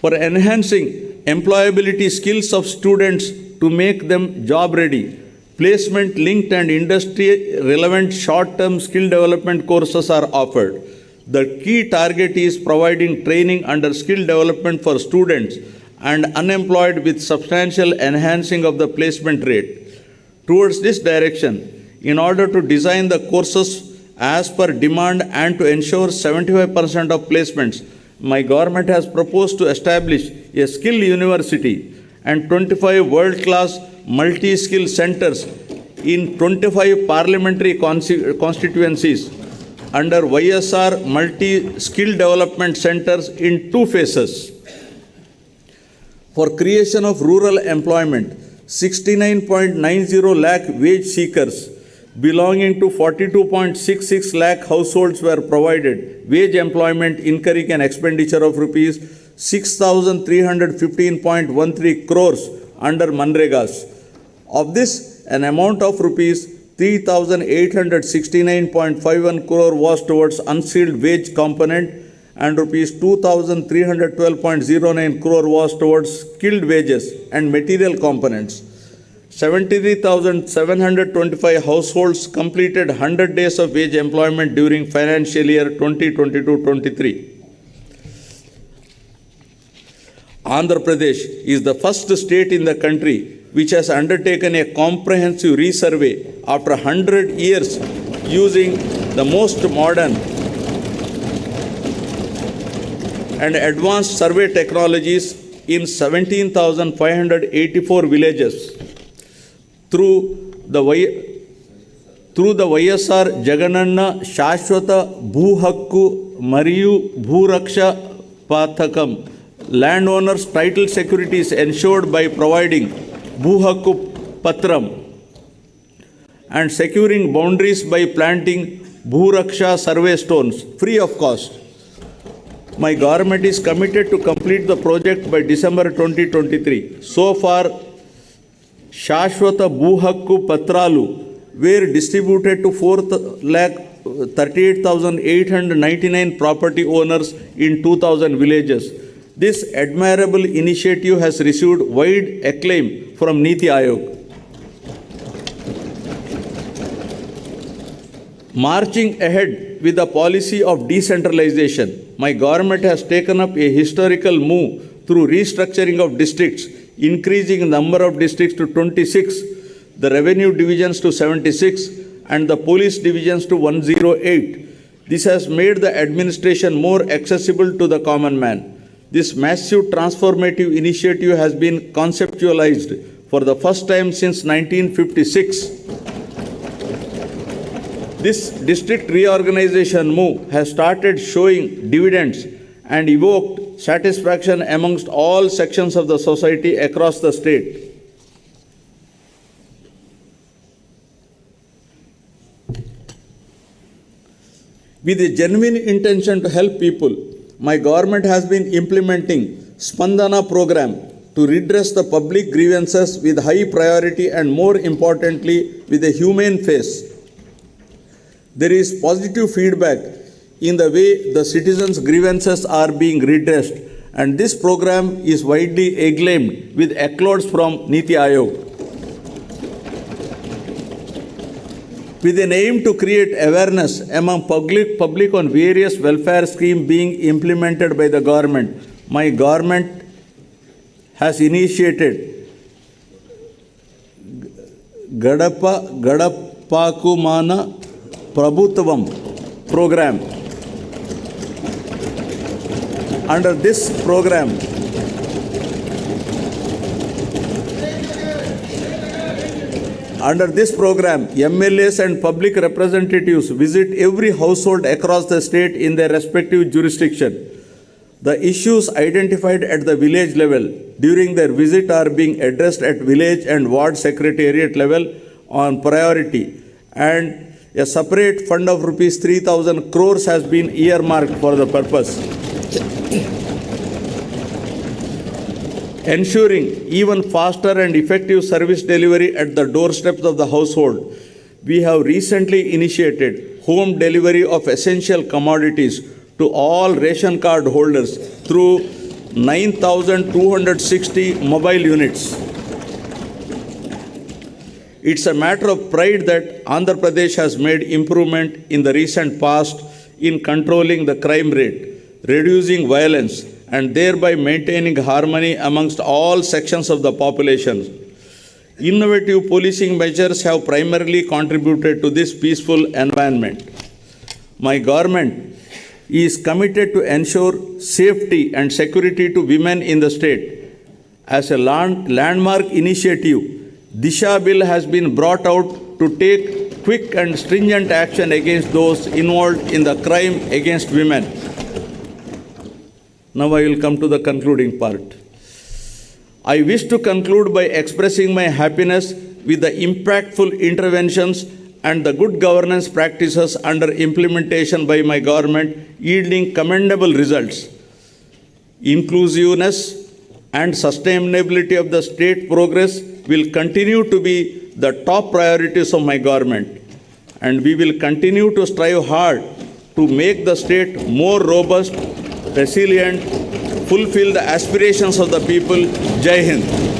For enhancing employability skills of students to make them job ready, placement linked and industry relevant short-term skill development courses are offered. The key target is providing training under skill development for students and unemployed with substantial enhancing of the placement rate. Towards this direction, in order to design the courses as per demand and to ensure 75% of placements, my government has proposed to establish a skill university and 25 world-class multi-skill centers in 25 parliamentary constituencies under YSR multi-skill development centers in 2 phases. For creation of rural employment, 69.90 lakh wage seekers belonging to 42.66 lakh households were provided wage employment incurring an expenditure of rupees 6,315.13 crores under Manregas. Of this, an amount of rupees 3,869.51 crore was towards unsealed wage component and rupees 2,312.09 crore was towards skilled wages and material components. 73,725 households completed 100 days of wage employment during financial year 2022-23. Andhra Pradesh is the first state in the country which has undertaken a comprehensive resurvey after 100 years using the most modern and advanced survey technologies in 17,584 villages. Through through the YSR Jagananna Shashwata Bhu Hakku Mariyu Bhuraksha Pathakam, landowners' title security is ensured by providing Bhu Hakku Patram and securing boundaries by planting Bhuraksha survey stones free of cost. My government is committed to complete the project by December 2023. So far, Shashwata Bhu Hakku Patralu were distributed to 4,38,899 property owners in 2,000 villages. This admirable initiative has received wide acclaim from Niti Aayog. Marching ahead with the policy of decentralization, my government has taken up a historical move through restructuring of districts, increasing the number of districts to 26, the revenue divisions to 76, and the police divisions to 108. This has made the administration more accessible to the common man. This massive transformative initiative has been conceptualized for the first time since 1956. This district reorganization move has started showing dividends and evoked satisfaction amongst all sections of the society across the state. With a genuine intention to help people, my government has been implementing Spandana program to redress the public grievances with high priority and, more importantly, with a humane face. There is positive feedback in the way the citizens' grievances are being redressed, and this program is widely acclaimed with accolades from Niti Aayog. With an aim to create awareness among public on various welfare schemes being implemented by the government, my government has initiated Gadapakumana Prabhutvam program. Under this program, MLAs and public representatives visit every household across the state in their respective jurisdiction. The issues identified at the village level during their visit are being addressed at village and ward secretariat level on priority, and a separate fund of rupees 3,000 crores has been earmarked for the purpose. Ensuring even faster and effective service delivery at the doorsteps of the household, we have recently initiated home delivery of essential commodities to all ration card holders through 9,260 mobile units. It's a matter of pride that Andhra Pradesh has made improvement in the recent past in controlling the crime rate, reducing violence, and thereby maintaining harmony amongst all sections of the population. Innovative policing measures have primarily contributed to this peaceful environment. My government is committed to ensure safety and security to women in the state. As a landmark initiative, Disha Bill has been brought out to take quick and stringent action against those involved in the crime against women. Now I will come to the concluding part. I wish to conclude by expressing my happiness with the impactful interventions and the good governance practices under implementation by my government, yielding commendable results. Inclusiveness and sustainability of the state progress will continue to be the top priorities of my government, and we will continue to strive hard to make the state more robust, resilient, fulfill the aspirations of the people. Jai Hind.